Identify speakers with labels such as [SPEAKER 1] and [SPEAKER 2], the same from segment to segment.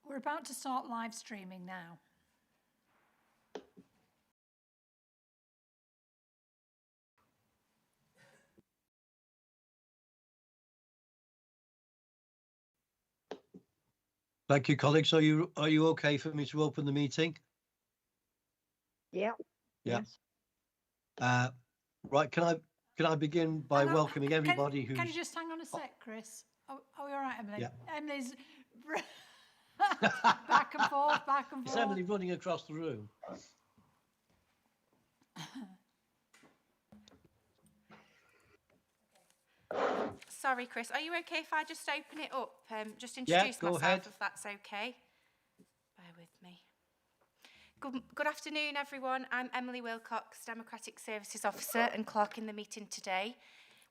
[SPEAKER 1] We're about to start live streaming now.
[SPEAKER 2] Thank you, colleagues. Are you okay for me to open the meeting?
[SPEAKER 3] Yeah.
[SPEAKER 2] Yeah.
[SPEAKER 3] Yes.
[SPEAKER 2] Right. Can I begin by welcoming everybody who's...
[SPEAKER 1] Can you just hang on a sec, Chris? Oh, you're all right, Emily.
[SPEAKER 2] Yeah.
[SPEAKER 1] Emily's back and forth, back and forth.
[SPEAKER 2] Is Emily running across the room?
[SPEAKER 4] Sorry, Chris. Are you okay if I just open it up? Just introduce
[SPEAKER 2] go
[SPEAKER 4] myself,
[SPEAKER 2] ahead.
[SPEAKER 4] if that's okay. Bear with me. Good afternoon, everyone. I'm Emily Wilcox, Democratic Services Officer and clerk in the meeting today.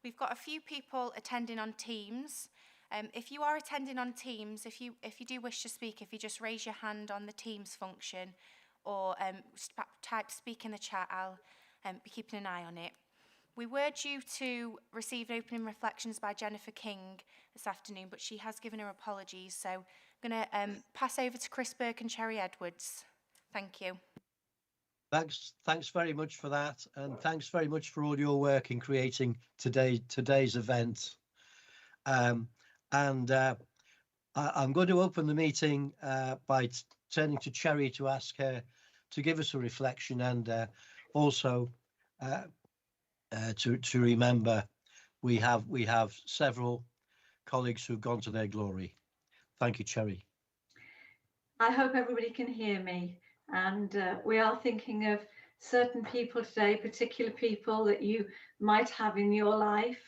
[SPEAKER 4] We've got a few people attending on Teams. If you are attending on Teams, if you do wish to speak, if you just raise your hand on the Teams function or type speak in the chat, I'll be keeping an eye on it. We were due to receive opening reflections by Jennifer King this afternoon, but she has given her apologies. So I'm going to pass over to Chris Burke and Cherry Edwards. Thank you.
[SPEAKER 2] Thanks very much for that, and thanks very much for all your work in creating today's event. I'm going to open the meeting by turning to Cherry to ask her to give us a reflection, and also to remember we have several colleagues who've gone to their glory. Thank you, Cherry.
[SPEAKER 5] I hope everybody can hear me, and we are thinking of certain people today, particular people that you might have in your life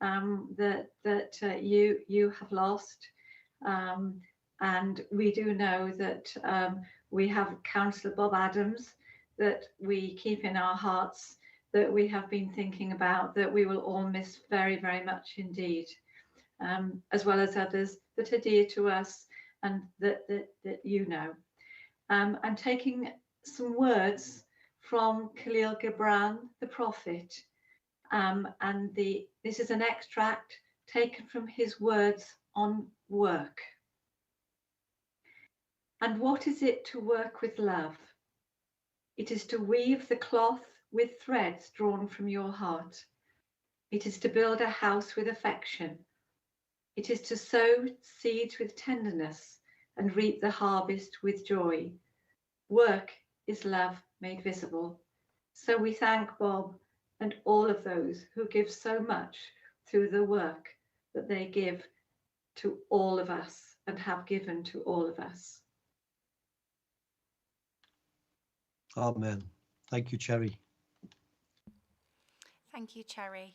[SPEAKER 5] that you have lost, and we do know that we have Councillor Bob Adams that we keep in our hearts, that we have been thinking about, that we will all miss very, very much indeed, as well as others that are dear to us and that you know. I'm taking some words from Khalil Gibran, the prophet, and this is an extract taken from his words on work. And what is it to work with love? It is to weave the cloth with threads drawn from your heart. It is to build a house with affection. It is to sow seeds with tenderness and reap the harvest with joy. Work is love made visible. So we thank Bob and all of those who give so much through the work that they give to all of us and have given to all of us.
[SPEAKER 2] Amen. Thank you, Cherry.
[SPEAKER 4] Thank you, Cherry.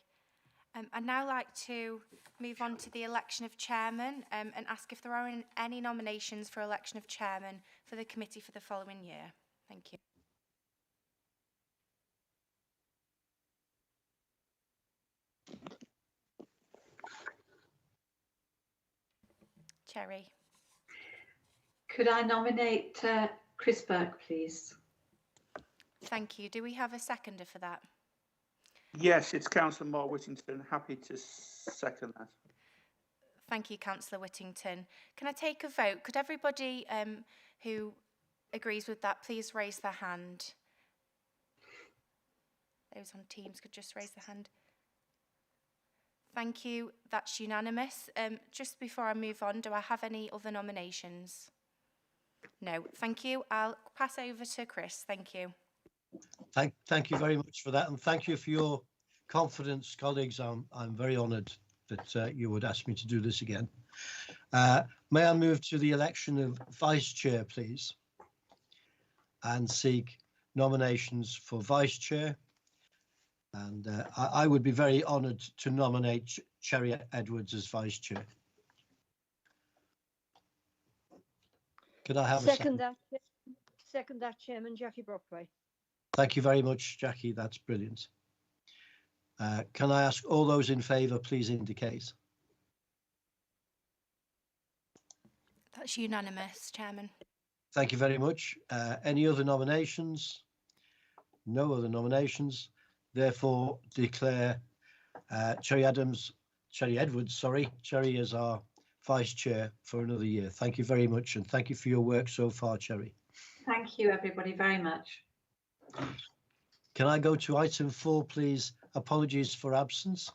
[SPEAKER 4] I'd now like to move on to the election of chairman and ask if there are any nominations for election of chairman for the committee for the following year. Thank you. Cherry.
[SPEAKER 5] Could I nominate Chris Burke, please?
[SPEAKER 4] Thank you. Do we have a seconder for that?
[SPEAKER 6] Yes, it's Councillor Moore Whittington. Happy to second that.
[SPEAKER 4] Thank you, Councillor Whittington. Can I take a vote? Could everybody who agrees with that please raise their hand? Those on Teams could just raise their hand. Thank you. That's unanimous. Just before I move on, do I have any other nominations? No. Thank you. I'll pass over to Chris. Thank you.
[SPEAKER 2] Thank you very much for that, and thank you for your confidence, colleagues. I'm very honoured that you would ask me to do this again. May I move to the election of Vice Chair, please, and seek nominations for Vice Chair. And I would be very honoured to nominate Cherry Edwards as Vice Chair. Could I have a second?
[SPEAKER 3] Second that, Chairman. Jackie Brockway.
[SPEAKER 2] Thank you very much, Jackie. That's brilliant. Can I ask all those in favour, please indicate.
[SPEAKER 4] That's unanimous, Chairman.
[SPEAKER 2] Thank you very much. Any other nominations? No other nominations. Therefore, declare Cherry Edwards, Cherry as our Vice Chair for another year. Thank you very much, and thank you for your work so far, Cherry.
[SPEAKER 5] Thank you, everybody, very much.
[SPEAKER 2] Can I go to item 4, please? Apologies for absence.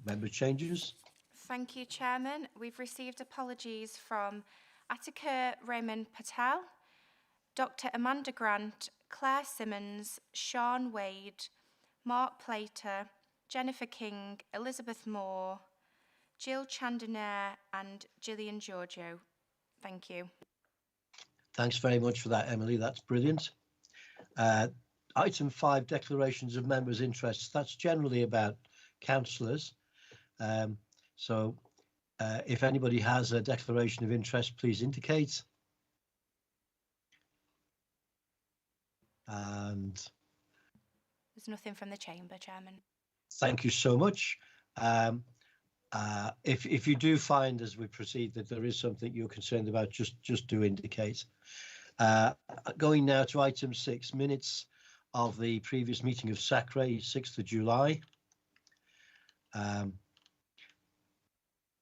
[SPEAKER 2] Member changes.
[SPEAKER 4] Thank you, Chairman. We've received apologies from Attica Raymond Patel, Dr. Amanda Grant, Claire Simmons, Sean Wade, Mark Plater, Jennifer King, Elizabeth Moore, Jill Chandonare and Gillian Giorgio. Thank you.
[SPEAKER 2] Thanks very much for that, Emily. That's brilliant. Item 5, declarations of members' interests. That's generally about councillors. So if anybody has a declaration of interest, please indicate. And
[SPEAKER 4] There's nothing from the chamber, Chairman.
[SPEAKER 2] thank you so much. If you do find as we proceed that there is something you're concerned about, just do indicate. Going now to item 6, minutes of the previous meeting of S.A.C.R.E, 6th of July.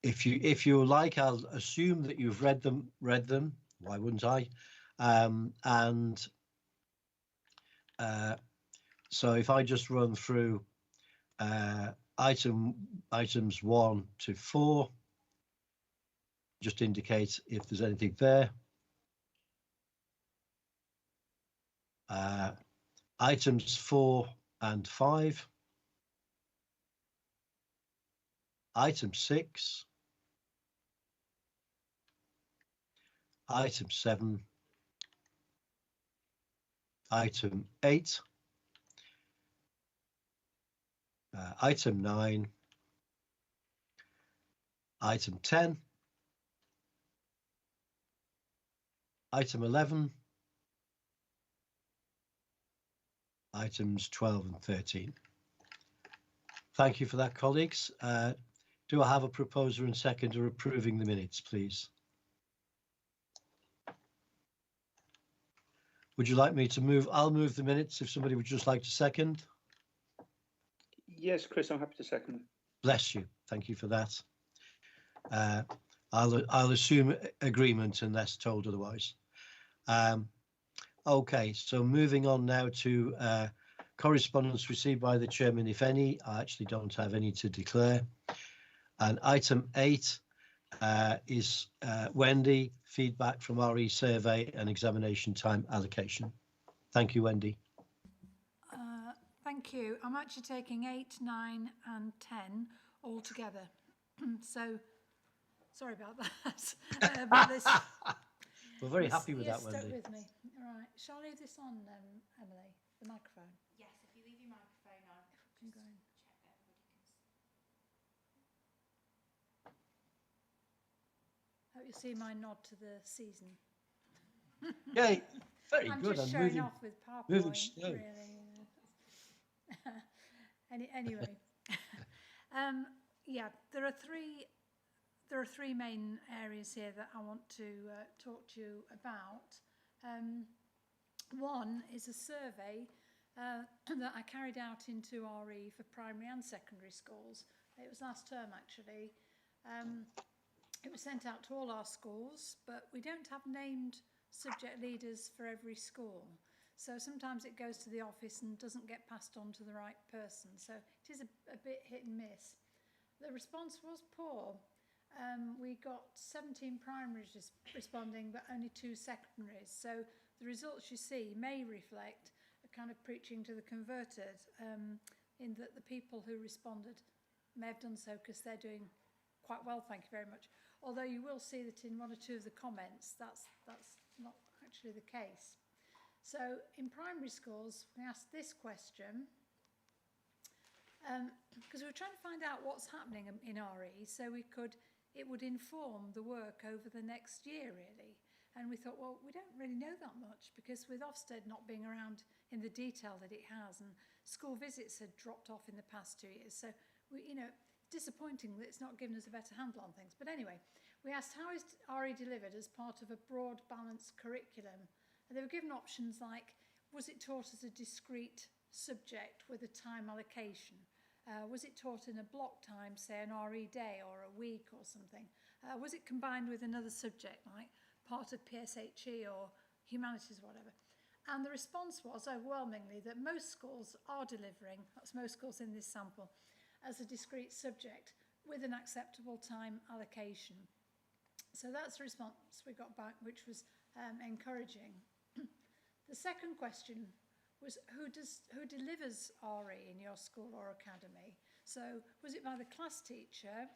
[SPEAKER 2] If you like, I'll assume that you've read them. Why wouldn't I? So if I just run through items 1 to 4, just indicate if there's anything there. Items 4 and 5. Item 6. Item 7. Item 8. Item 9. Item 10. Item 11. Items 12 and 13. Thank you for that, colleagues. Do I have a proposer and seconder approving the minutes, please? Would you like me to move? I'll move the minutes if somebody would just like to second.
[SPEAKER 6] Yes, Chris, I'm happy to second.
[SPEAKER 2] Bless you. Thank you for that. I'll assume agreement unless told otherwise. Okay, so moving on now to correspondence received by the chairman, if any. I actually don't have any to declare. And item 8 is Wendy, feedback from RE survey and examination time allocation. Thank you, Wendy.
[SPEAKER 1] Thank you. I'm actually taking 8, 9 and 10 all together. So, sorry about that. But this,
[SPEAKER 2] We're very happy with that,
[SPEAKER 1] stuck
[SPEAKER 2] Wendy.
[SPEAKER 1] with me. All right. Shall I leave this on, Emily, the microphone?
[SPEAKER 4] Yes, if you leave your microphone on.
[SPEAKER 1] I'm going.
[SPEAKER 4] Check that everybody can
[SPEAKER 1] Hope you see my nod to the season.
[SPEAKER 2] Yay, very
[SPEAKER 1] I'm
[SPEAKER 2] good.
[SPEAKER 1] just
[SPEAKER 2] I'm
[SPEAKER 1] showing
[SPEAKER 2] moving.
[SPEAKER 1] off with PowerPoint,
[SPEAKER 2] moving slow.
[SPEAKER 1] really. Anyway, yeah, there are three main areas here that I want to talk to you about. One is a survey that I carried out into RE for primary and secondary schools. It was last term, actually. It was sent out to all our schools, but we don't have named subject leaders for every school. So sometimes it goes to the office and doesn't get passed on to the right person. So it is a bit hit and miss. The response was poor. We got 17 primaries responding, but only 2 secondaries. So the results you see may reflect a kind of preaching to the converted, in that the people who responded may have done so because they're doing quite well, thank you very much. Although you will see that in 1 or 2 of the comments, that's not actually the case. So in primary schools, we asked this question, because we were trying to find out what's happening in RE, so it would inform the work over the next year, really. And we thought, well, we don't really know that much, because with Ofsted not being around in the detail that it has, and school visits had dropped off in the past 2 years, so disappointing that it's not given us a better handle on things. But anyway, we asked, how is RE delivered as part of a broad, balanced curriculum? And they were given options like, was it taught as a discrete subject with a time allocation? Was it taught in a block time, say an RE day or a week or something? Was it combined with another subject, like part of PSHE or humanities or whatever? And the response was overwhelmingly that most schools are delivering, that's most schools in this sample, as a discrete subject with an acceptable time allocation. So that's the response we got back, which was encouraging. The second question was who delivers RE in your school or academy? So was it by the class teacher?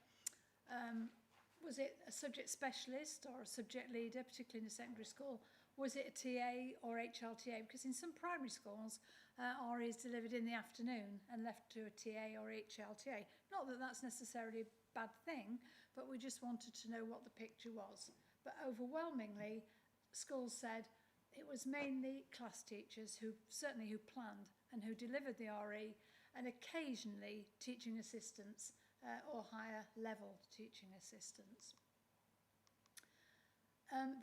[SPEAKER 1] Was it a subject specialist or a subject leader, particularly in a secondary school? Was it a TA or HLTA? Because in some primary schools, RE is delivered in the afternoon and left to a TA or HLTA. Not that that's necessarily a bad thing, but we just wanted to know what the picture was. But overwhelmingly, schools said it was mainly class teachers who planned and who delivered the RE, and occasionally teaching assistants or higher level teaching assistants.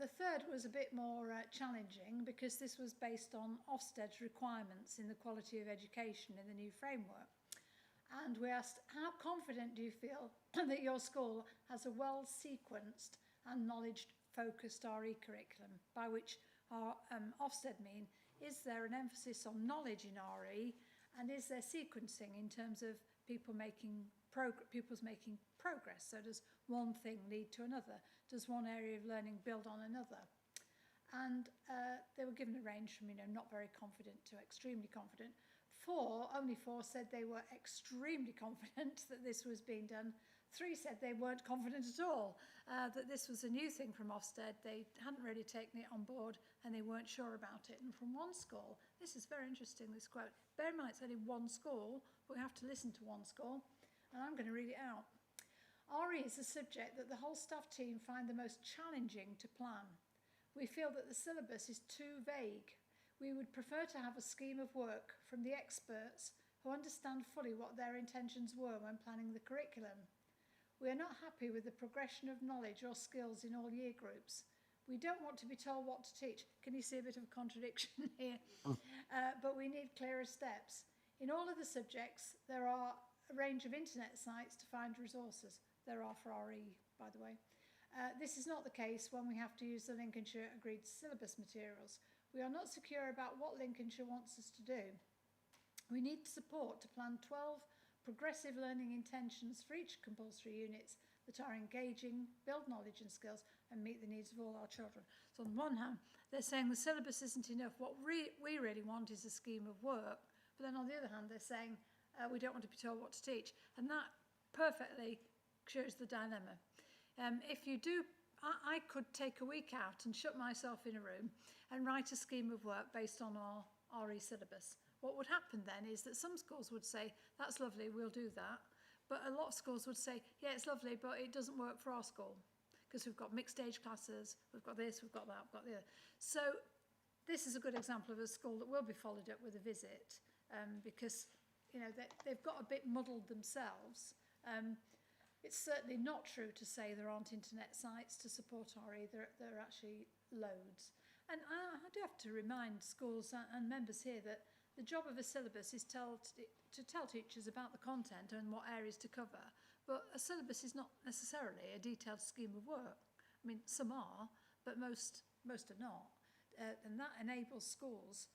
[SPEAKER 1] The third was a bit more challenging because this was based on Ofsted's requirements in the quality of education in the new framework. And we asked, how confident do you feel that your school has a well-sequenced and knowledge-focused RE curriculum, by which our Ofsted mean, is there an emphasis on knowledge in RE, and is there sequencing in terms of pupils making progress? So does one thing lead to another? Does one area of learning build on another? And they were given a range from, not very confident to extremely confident. Only four said they were extremely confident that this was being done. 3 said they weren't confident at all, that this was a new thing from Ofsted. They hadn't really taken it on board and they weren't sure about it. And from one school, this is very interesting, this quote. Bear in mind, it's only one school, but we have to listen to one school. And I'm going to read it out. RE is a subject that the whole staff team find the most challenging to plan. We feel that the syllabus is too vague. We would prefer to have a scheme of work from the experts who understand fully what their intentions were when planning the curriculum. We are not happy with the progression of knowledge or skills in all year groups. We don't want to be told what to teach. Can you see a bit of a contradiction here? But we need clearer steps. In all of the subjects, there are a range of internet sites to find resources. There are for RE, by the way. This is not the case when we have to use the Lincolnshire agreed syllabus materials. We are not secure about what Lincolnshire wants us to do. We need support to plan 12 progressive learning intentions for each compulsory units that are engaging, build knowledge and skills, and meet the needs of all our children. So on the one hand, they're saying the syllabus isn't enough. What we really want is a scheme of work. But then on the other hand, they're saying we don't want to be told what to teach. And that perfectly shows the dilemma. If you do, I could take a week out and shut myself in a room and write a scheme of work based on our RE syllabus. What would happen then is that some schools would say, that's lovely, we'll do that. But a lot of schools would say, yeah, it's lovely, but it doesn't work for our school because we've got mixed age classes, we've got this, we've got that, we've got the other. So this is a good example of a school that will be followed up with a visit because, they've got a bit muddled themselves. It's certainly not true to say there aren't internet sites to support RE. There are actually loads. And I do have to remind schools and members here that the job of a syllabus is to tell teachers about the content and what areas to cover. But a syllabus is not necessarily a detailed scheme of work. I mean, some are, but most are not. And that enables schools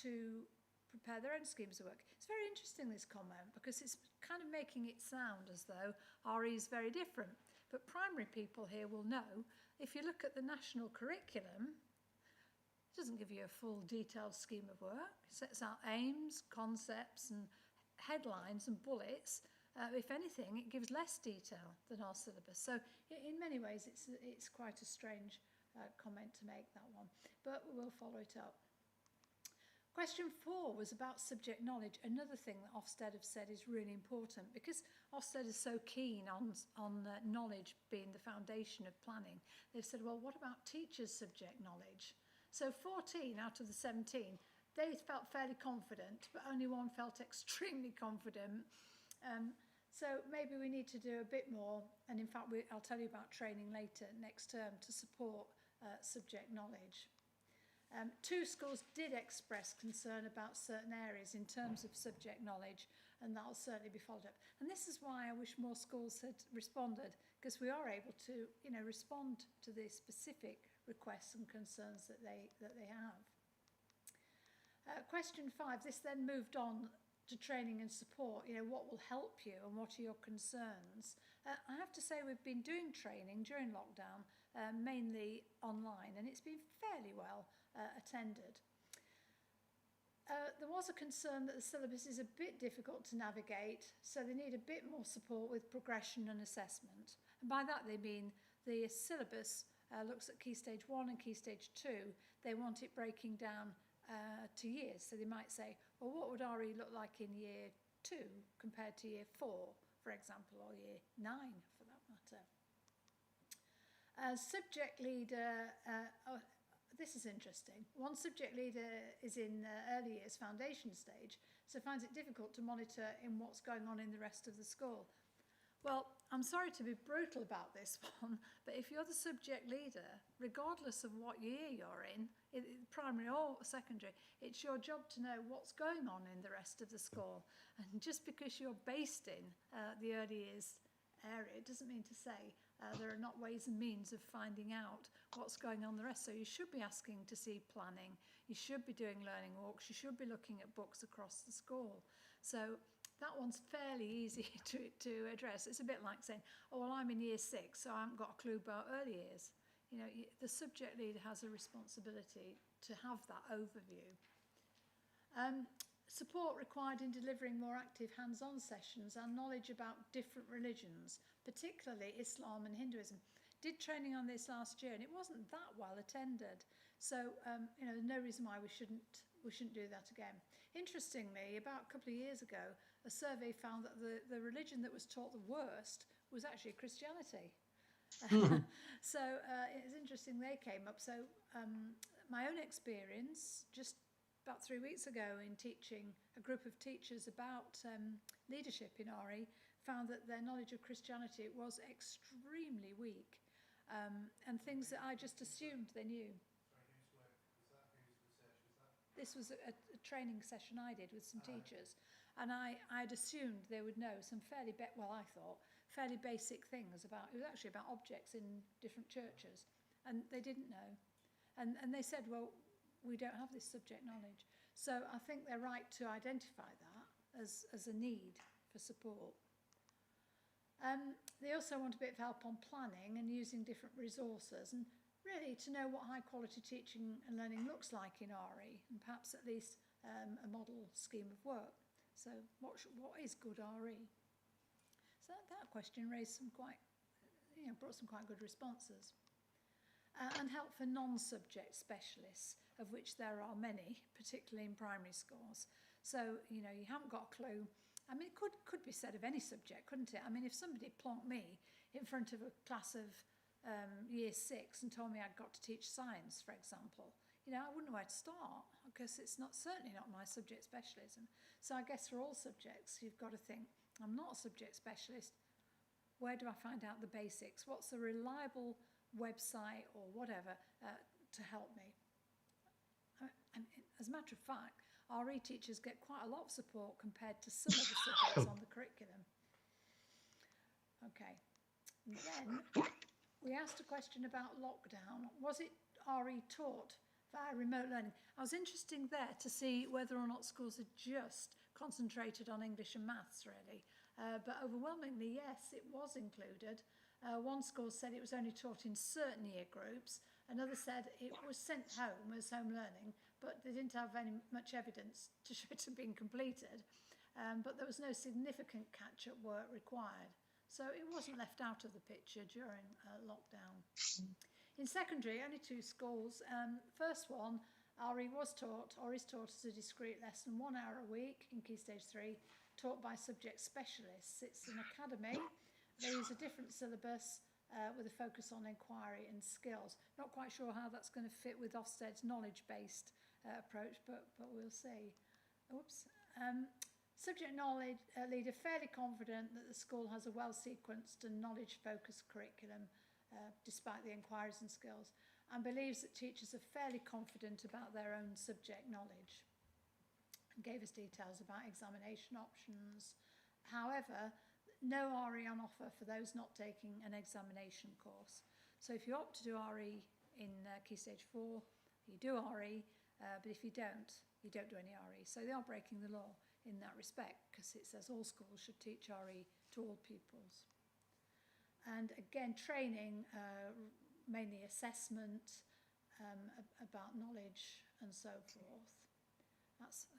[SPEAKER 1] to prepare their own schemes of work. It's very interesting, this comment, because it's kind of making it sound as though RE is very different. But primary people here will know, if you look at the national curriculum, it doesn't give you a full detailed scheme of work. It sets out aims, concepts and headlines and bullets. If anything, it gives less detail than our syllabus. So in many ways, it's quite a strange comment to make, that one. But we'll follow it up. Question 4 was about subject knowledge, another thing that Ofsted have said is really important because Ofsted is so keen on knowledge being the foundation of planning. They've said, well, what about teachers' subject knowledge? So 14 out of the 17, they felt fairly confident, but only one felt extremely confident. So maybe we need to do a bit more, and in fact, I'll tell you about training later next term to support subject knowledge. 2 schools did express concern about certain areas in terms of subject knowledge, and that'll certainly be followed up. And this is why I wish more schools had responded, because we are able to, respond to the specific requests and concerns that they have. Question 5, this then moved on to training and support. What will help you and what are your concerns? I have to say we've been doing training during lockdown, mainly online, and it's been fairly well attended. There was a concern that the syllabus is a bit difficult to navigate, so they need a bit more support with progression and assessment. And by that they mean the syllabus looks at Key Stage 1 and Key Stage 2. They want it breaking down to years. So they might say, well, what would RE look like in year 2 compared to year 4, for example, or year 9 for that matter. Subject leader, this is interesting. One subject leader is in early years foundation stage, so finds it difficult to monitor in what's going on in the rest of the school. Well, I'm sorry to be brutal about this one, but if you're the subject leader, regardless of what year you're in, primary or secondary, it's your job to know what's going on in the rest of the school. And just because you're based in the early years area, it doesn't mean to say there are not ways and means of finding out what's going on the rest. So you should be asking to see planning, you should be doing learning walks, you should be looking at books across the school. So that one's fairly easy to address. It's a bit like saying, oh, well, I'm in year 6, so I haven't got a clue about early years. The subject leader has a responsibility to have that overview. Support required in delivering more active hands-on sessions and knowledge about different religions, particularly Islam and Hinduism. Did training on this last year, and it wasn't that well attended. So, there's no reason why we shouldn't do that again. Interestingly, about a couple of years ago, a survey found that the religion that was taught the worst was actually Christianity. So it's interesting they came up. So my own experience, just about 3 weeks ago in teaching a group of teachers about leadership in RE, found that their knowledge of Christianity was extremely weak, and things that I just assumed they knew. This was a training session I did with some teachers, and I'd assumed they would know some fairly basic things about, it was actually about objects in different churches, and they didn't know. And they said, well, we don't have this subject knowledge. So I think they're right to identify that as a need for support. They also want a bit of help on planning and using different resources, and really to know what high quality teaching and learning looks like in RE, and perhaps at least a model scheme of work. So what is good RE? So that question raised brought some quite good responses. And help for non-subject specialists, of which there are many, particularly in primary schools. So, you haven't got a clue. I mean, it could be said of any subject, couldn't it? I mean, if somebody plonked me in front of a class of year 6 and told me I'd got to teach science, for example, I wouldn't know where to start, because it's certainly not my subject specialism. So I guess for all subjects, you've got to think, I'm not a subject specialist. Where do I find out the basics? What's a reliable website or whatever to help me? And as a matter of fact, RE teachers get quite a lot of support compared to some of the subjects on the curriculum. Okay. And then we asked a question about lockdown. Was it RE taught via remote learning? I was interested there to see whether or not schools had just concentrated on English and maths, really. But overwhelmingly, yes, it was included. One school said it was only taught in certain year groups. Another said it was sent home as home learning, but they didn't have much evidence to show it had been completed. But there was no significant catch-up work required. So it wasn't left out of the picture during lockdown. In secondary, only 2 schools. First one, RE was taught, or is taught as a discrete lesson, 1 hour a week in Key Stage 3, taught by subject specialists. It's an academy. They use a different syllabus with a focus on inquiry and skills. Not quite sure how that's going to fit with Ofsted's knowledge-based approach, but we'll see. Oops. Subject knowledge leader fairly confident that the school has a well-sequenced and knowledge-focused curriculum despite the inquiries and skills, and believes that teachers are fairly confident about their own subject knowledge, and gave us details about examination options. However, no RE on offer for those not taking an examination course. So if you opt to do RE in Key Stage 4, you do RE, but if you don't do any RE. So they are breaking the law in that respect, because it says all schools should teach RE to all pupils. And again, training, mainly assessment, about knowledge and so forth. That's,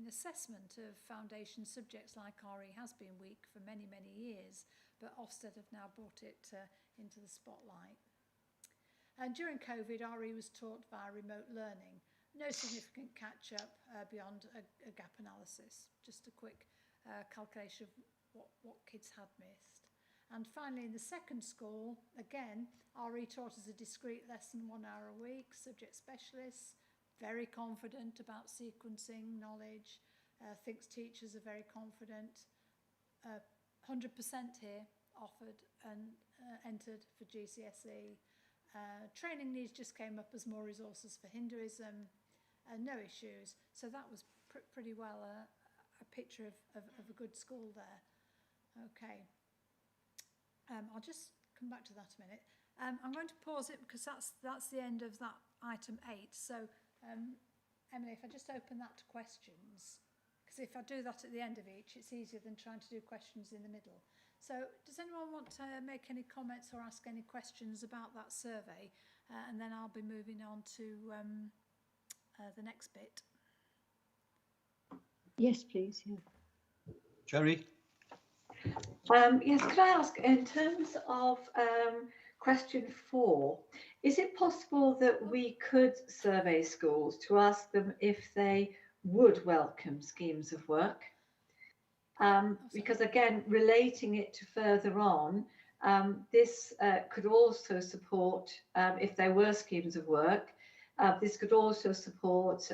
[SPEAKER 1] assessment of foundation subjects like RE has been weak for many, many years, but Ofsted have now brought it into the spotlight. And during COVID, RE was taught via remote learning. No significant catch-up beyond a gap analysis, just a quick calculation of what kids had missed. And finally, in the second school, again, RE taught as a discrete lesson, 1 hour a week, subject specialists, very confident about sequencing knowledge, thinks teachers are very confident. 100% here offered and entered for GCSE. Training needs just came up as more resources for Hinduism, no issues. So that was pretty well a picture of a good school there. Okay. I'll just come back to that a minute. I'm going to pause it because that's the end of that item 8. So, Emily, if I just open that to questions, because if I do that at the end of each, it's easier than trying to do questions in the middle. So, does anyone want to make any comments or ask any questions about that survey? And then I'll be moving on to the next bit.
[SPEAKER 3] Yes, please. Yeah.
[SPEAKER 2] Cherry?
[SPEAKER 5] Yes, could I ask, in terms of question 4, is it possible that we could survey schools to ask them if they would welcome schemes of work? Because again, relating it to further on, this could also support, if there were schemes of work, this could also support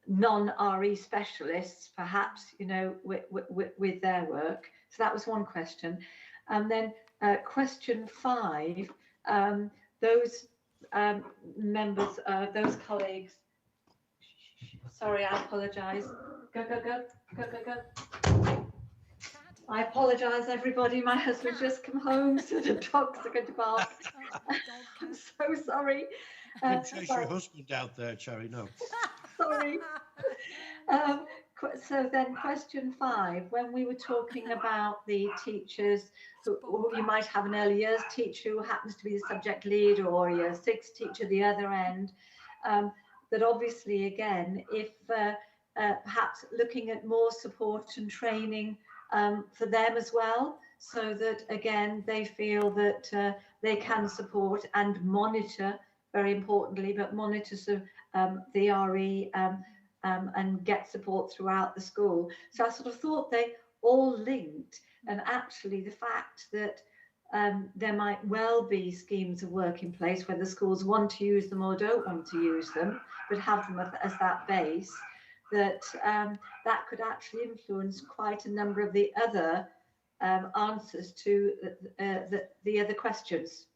[SPEAKER 5] non-RE specialists, perhaps, you know, with their work. So that was one question. And then question 5, those members, those colleagues, sorry, I apologise. Go. I apologise, everybody. My husband's just come home, so the dogs are going to bark. I'm so sorry.
[SPEAKER 2] Don't chase your husband out there, Cherry, no.
[SPEAKER 5] Sorry. So then question 5, when we were talking about the teachers who you might have an early years teacher who happens to be the subject lead, or a year 6 teacher the other end, that obviously again, if perhaps looking at more support and training for them as well, so that again they feel that they can support and monitor, very importantly, but monitor the RE and get support throughout the school. So I sort of thought they all linked, and actually the fact that there might well be schemes of work in place whether schools want to use them or don't want to use them, but have them as that base, that that could actually influence quite a number of the other answers to the other questions.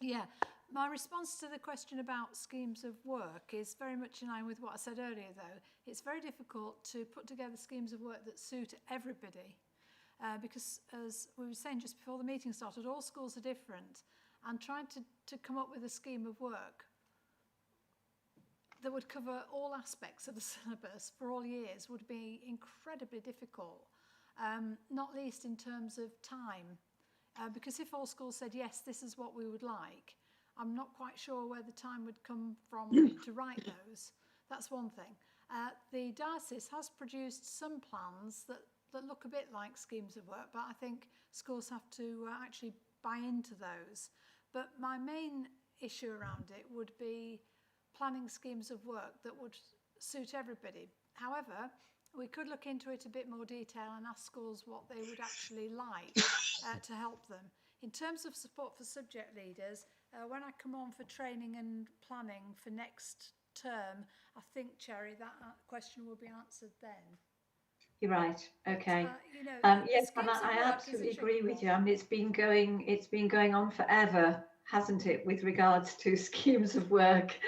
[SPEAKER 1] Yeah, my response to the question about schemes of work is very much in line with what I said earlier, though. It's very difficult to put together schemes of work that suit everybody because, as we were saying just before the meeting started, all schools are different, and trying to come up with a scheme of work that would cover all aspects of the syllabus for all years would be incredibly difficult, not least in terms of time. Because if all schools said, yes, this is what we would like, I'm not quite sure where the time would come from to write those. That's one thing. The diocese has produced some plans that look a bit like schemes of work, but I think schools have to actually buy into those. But my main issue around it would be planning schemes of work that would suit everybody. However, we could look into it a bit more detail and ask schools what they would actually like to help them. In terms of support for subject leaders, when I come on for training and planning for next term, I think, Cherry, that question will be answered then.
[SPEAKER 5] You're right. Okay.
[SPEAKER 1] You know,
[SPEAKER 5] yes, and I absolutely agree with you. I mean, it's been going on forever, hasn't it, with regards to schemes of work?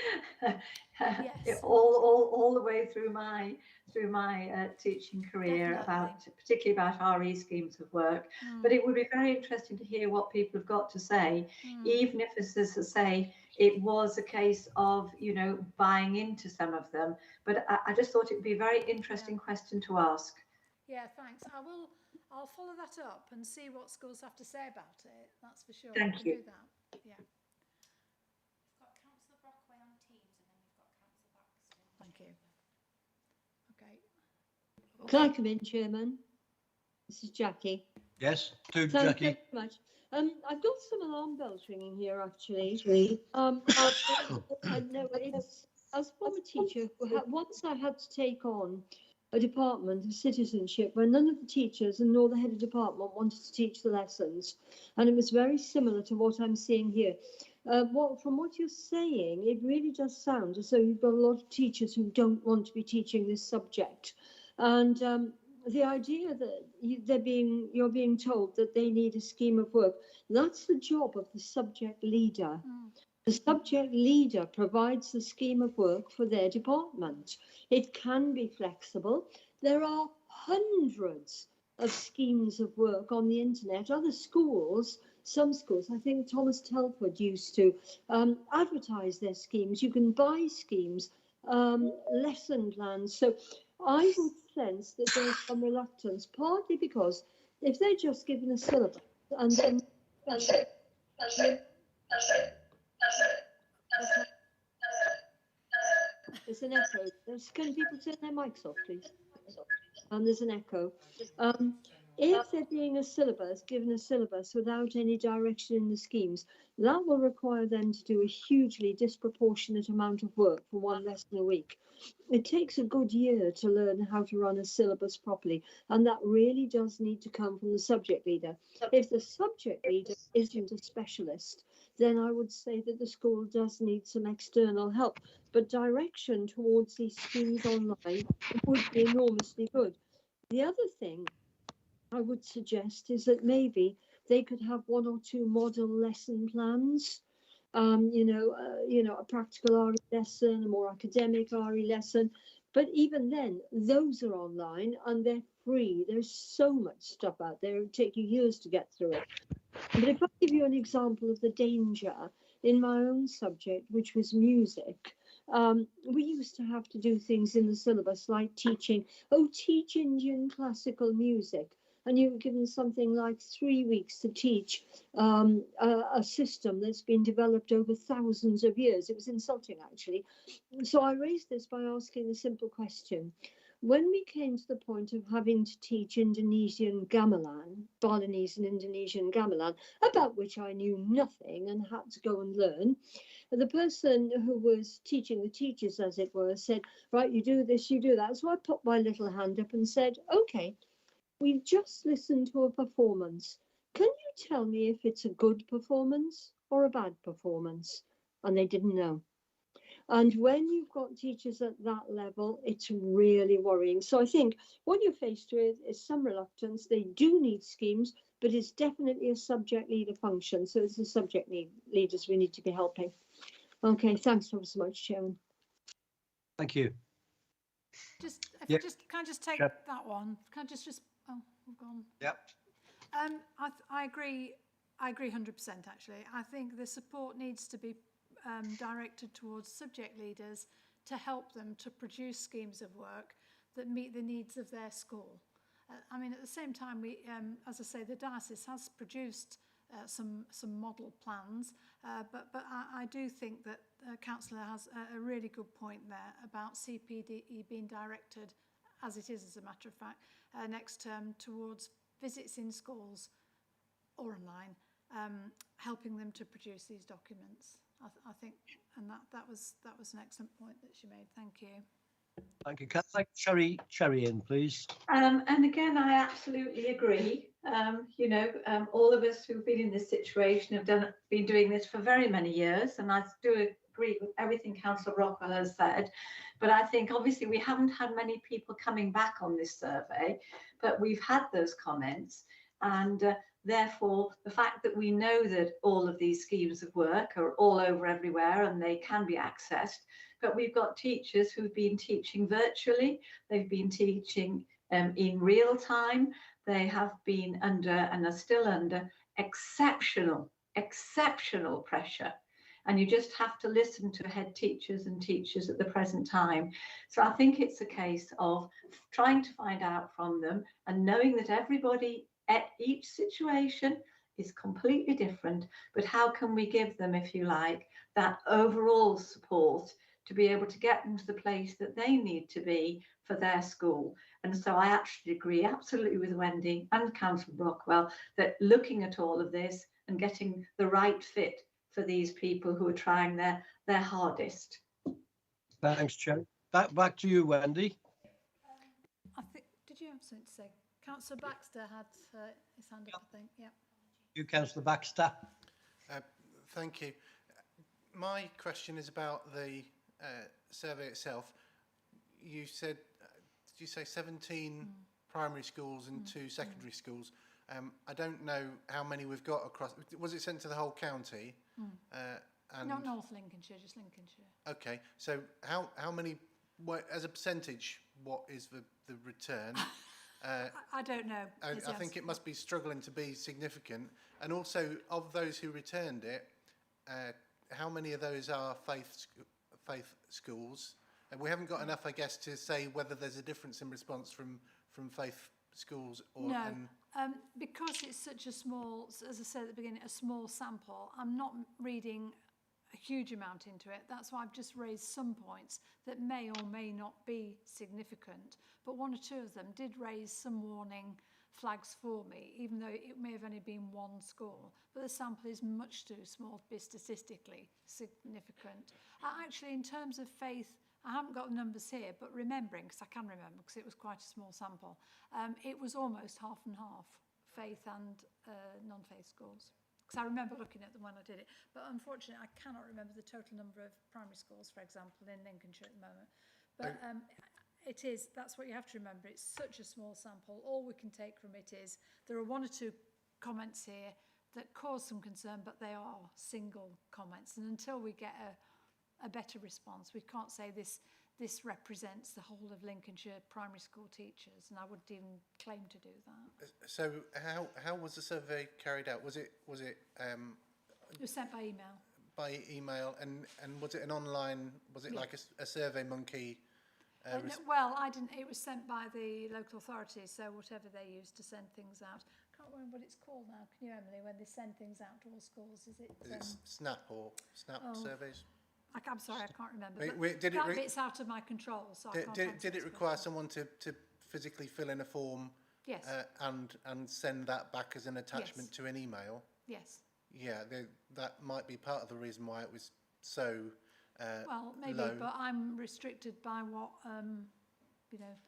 [SPEAKER 1] Yes.
[SPEAKER 5] all the way through my teaching career,
[SPEAKER 1] Definitely.
[SPEAKER 5] particularly about RE schemes of work. But it would be very interesting to hear what people have got to say, even if, as I say, it was a case of, you know, buying into some of them. But I just thought it would be a very interesting question to ask.
[SPEAKER 1] Yeah, thanks. I'll follow that up and see what schools have to say about it. That's for sure.
[SPEAKER 5] Thank
[SPEAKER 1] I'll
[SPEAKER 5] you.
[SPEAKER 1] do that. Yeah.
[SPEAKER 4] We've got Councillor Brockway on Teams, and then we've got Councillor Baxter.
[SPEAKER 1] Thank you. Okay.
[SPEAKER 7] Can I come in, Chairman? This is Jackie.
[SPEAKER 2] Yes, do
[SPEAKER 7] Thank
[SPEAKER 2] Jackie.
[SPEAKER 7] you very much. I've got some alarm bells ringing here, actually. I know it's, as a former teacher, once I had to take on a department of citizenship where none of the teachers and nor the head of department wanted to teach the lessons. And it was very similar to what I'm seeing here. From what you're saying, it really does sound as though you've got a lot of teachers who don't want to be teaching this subject. And the idea that you're being told that they need a scheme of work, that's the job of the subject leader. The subject leader provides the scheme of work for their department. It can be flexible. There are hundreds of schemes of work on the internet. Other schools, some schools, I think Thomas Telford used to advertise their schemes. You can buy schemes, lesson plans. So I would sense that there's some reluctance, partly because if they're just given a syllabus and then there's an echo. Can people turn their mics off, please? There's an echo. If they're being given a syllabus without any direction in the schemes, that will require them to do a hugely disproportionate amount of work for one lesson a week. It takes a good year to learn how to run a syllabus properly, and that really does need to come from the subject leader. If the subject leader isn't a specialist, then I would say that the school does need some external help. But direction towards these schemes online would be enormously good. The other thing I would suggest is that maybe they could have one or two model lesson plans. A practical RE lesson, a more academic RE lesson. But even then, those are online and they're free. There's so much stuff out there. It would take you years to get through it. But if I give you an example of the danger in my own subject, which was music, we used to have to do things in the syllabus like teach Indian classical music. And you were given something like 3 weeks to teach a system that's been developed over thousands of years. It was insulting, actually. So I raised this by asking a simple question. When we came to the point of having to teach Indonesian gamelan, Balinese and Indonesian gamelan, about which I knew nothing and had to go and learn, the person who was teaching the teachers, as it were, said, right, you do this, you do that. So I put my little hand up and said, okay, we've just listened to a performance. Can you tell me if it's a good performance or a bad performance? And they didn't know. And when you've got teachers at that level, it's really worrying. So I think what you're faced with is some reluctance. They do need schemes, but it's definitely a subject leader function. So it's the subject leaders we need to be helping. Okay, thanks so much, Chairman.
[SPEAKER 2] Thank you.
[SPEAKER 1] Can I just take
[SPEAKER 2] Yep.
[SPEAKER 1] that one? Can I just we've gone.
[SPEAKER 2] Yep.
[SPEAKER 1] I agree 100% actually. I think the support needs to be directed towards subject leaders to help them to produce schemes of work that meet the needs of their school. At the same time, we, as I say, the diocese has produced some model plans, but I do think that Councillor has a really good point there about CPDE being directed, as it is as a matter of fact, next term towards visits in schools or online, helping them to produce these documents. I think, and that was an excellent point that she made. Thank you.
[SPEAKER 2] Thank you. Can I take Cherry in, please?
[SPEAKER 5] And again, I absolutely agree. All of us who've been in this situation have been doing this for very many years, and I do agree with everything Councillor Rockwell has said. But I think obviously we haven't had many people coming back on this survey, but we've had those comments. And Therefore, the fact that we know that all of these schemes of work are all over everywhere and they can be accessed, but we've got teachers who've been teaching virtually, they've been teaching in real time, they have been under and are still under exceptional pressure. And you just have to listen to head teachers and teachers at the present time. So I think it's a case of trying to find out from them and knowing that everybody at each situation is completely different, but how can we give them, if you like, that overall support to be able to get them to the place that they need to be for their school. And so I actually agree absolutely with Wendy and Councillor Brockwell that looking at all of this and getting the right fit for these people who are trying their hardest.
[SPEAKER 2] Thanks, Chair. Back to you, Wendy.
[SPEAKER 1] I think, did you have something to say? Councillor Baxter had his hand up, I think. Yeah.
[SPEAKER 2] You, Councillor Baxter.
[SPEAKER 8] Thank you. My question is about the survey itself. You said, did you say 17 primary schools and 2 secondary schools? I don't know how many we've got across. Was it sent to the whole county? And
[SPEAKER 1] Not North Lincolnshire, just Lincolnshire.
[SPEAKER 8] Okay, so how many, as a percentage, what is the return?
[SPEAKER 1] I don't know.
[SPEAKER 8] I think it must be struggling to be significant. And also, of those who returned it, how many of those are faith schools? And we haven't got enough, I guess, to say whether there's a difference in response from faith schools or...
[SPEAKER 1] No, because it's such a small, as I said at the beginning, a small sample, I'm not reading a huge amount into it. That's why I've just raised some points that may or may not be significant. But 1 or 2 of them did raise some warning flags for me, even though it may have only been 1 school. But the sample is much too small to be statistically significant. Actually, in terms of faith, I haven't got the numbers here, but remembering, because I can remember, because it was quite a small sample, it was almost half and half, faith and non-faith schools. Because I remember looking at them when I did it. But unfortunately, I cannot remember the total number of primary schools, for example, in Lincolnshire at the moment. But that's what you have to remember. It's such a small sample. All we can take from it is there are 1 or 2 comments here that cause some concern, but they are single comments. And until we get a better response, we can't say this represents the whole of Lincolnshire primary school teachers, and I wouldn't even claim to do that.
[SPEAKER 8] So how was the survey carried out? Was it
[SPEAKER 1] It was sent by email.
[SPEAKER 8] By email, and was it an online? Was it like a Survey Monkey?
[SPEAKER 1] No, well, I didn't. It was sent by the local authorities, so whatever they use to send things out. I can't remember what it's called now. Can you, Emily? When they send things out to all schools, is it
[SPEAKER 8] Snap or Snap surveys?
[SPEAKER 1] I'm sorry, I can't remember.
[SPEAKER 8] Did
[SPEAKER 1] that bit's out of my control, so I can't.
[SPEAKER 8] Did it require someone to physically fill in a form?
[SPEAKER 1] Yes.
[SPEAKER 8] And send that back as an attachment to an email?
[SPEAKER 1] Yes.
[SPEAKER 8] Yeah, that might be part of the reason why it was so
[SPEAKER 1] well, maybe,
[SPEAKER 8] low. But
[SPEAKER 1] I'm restricted by what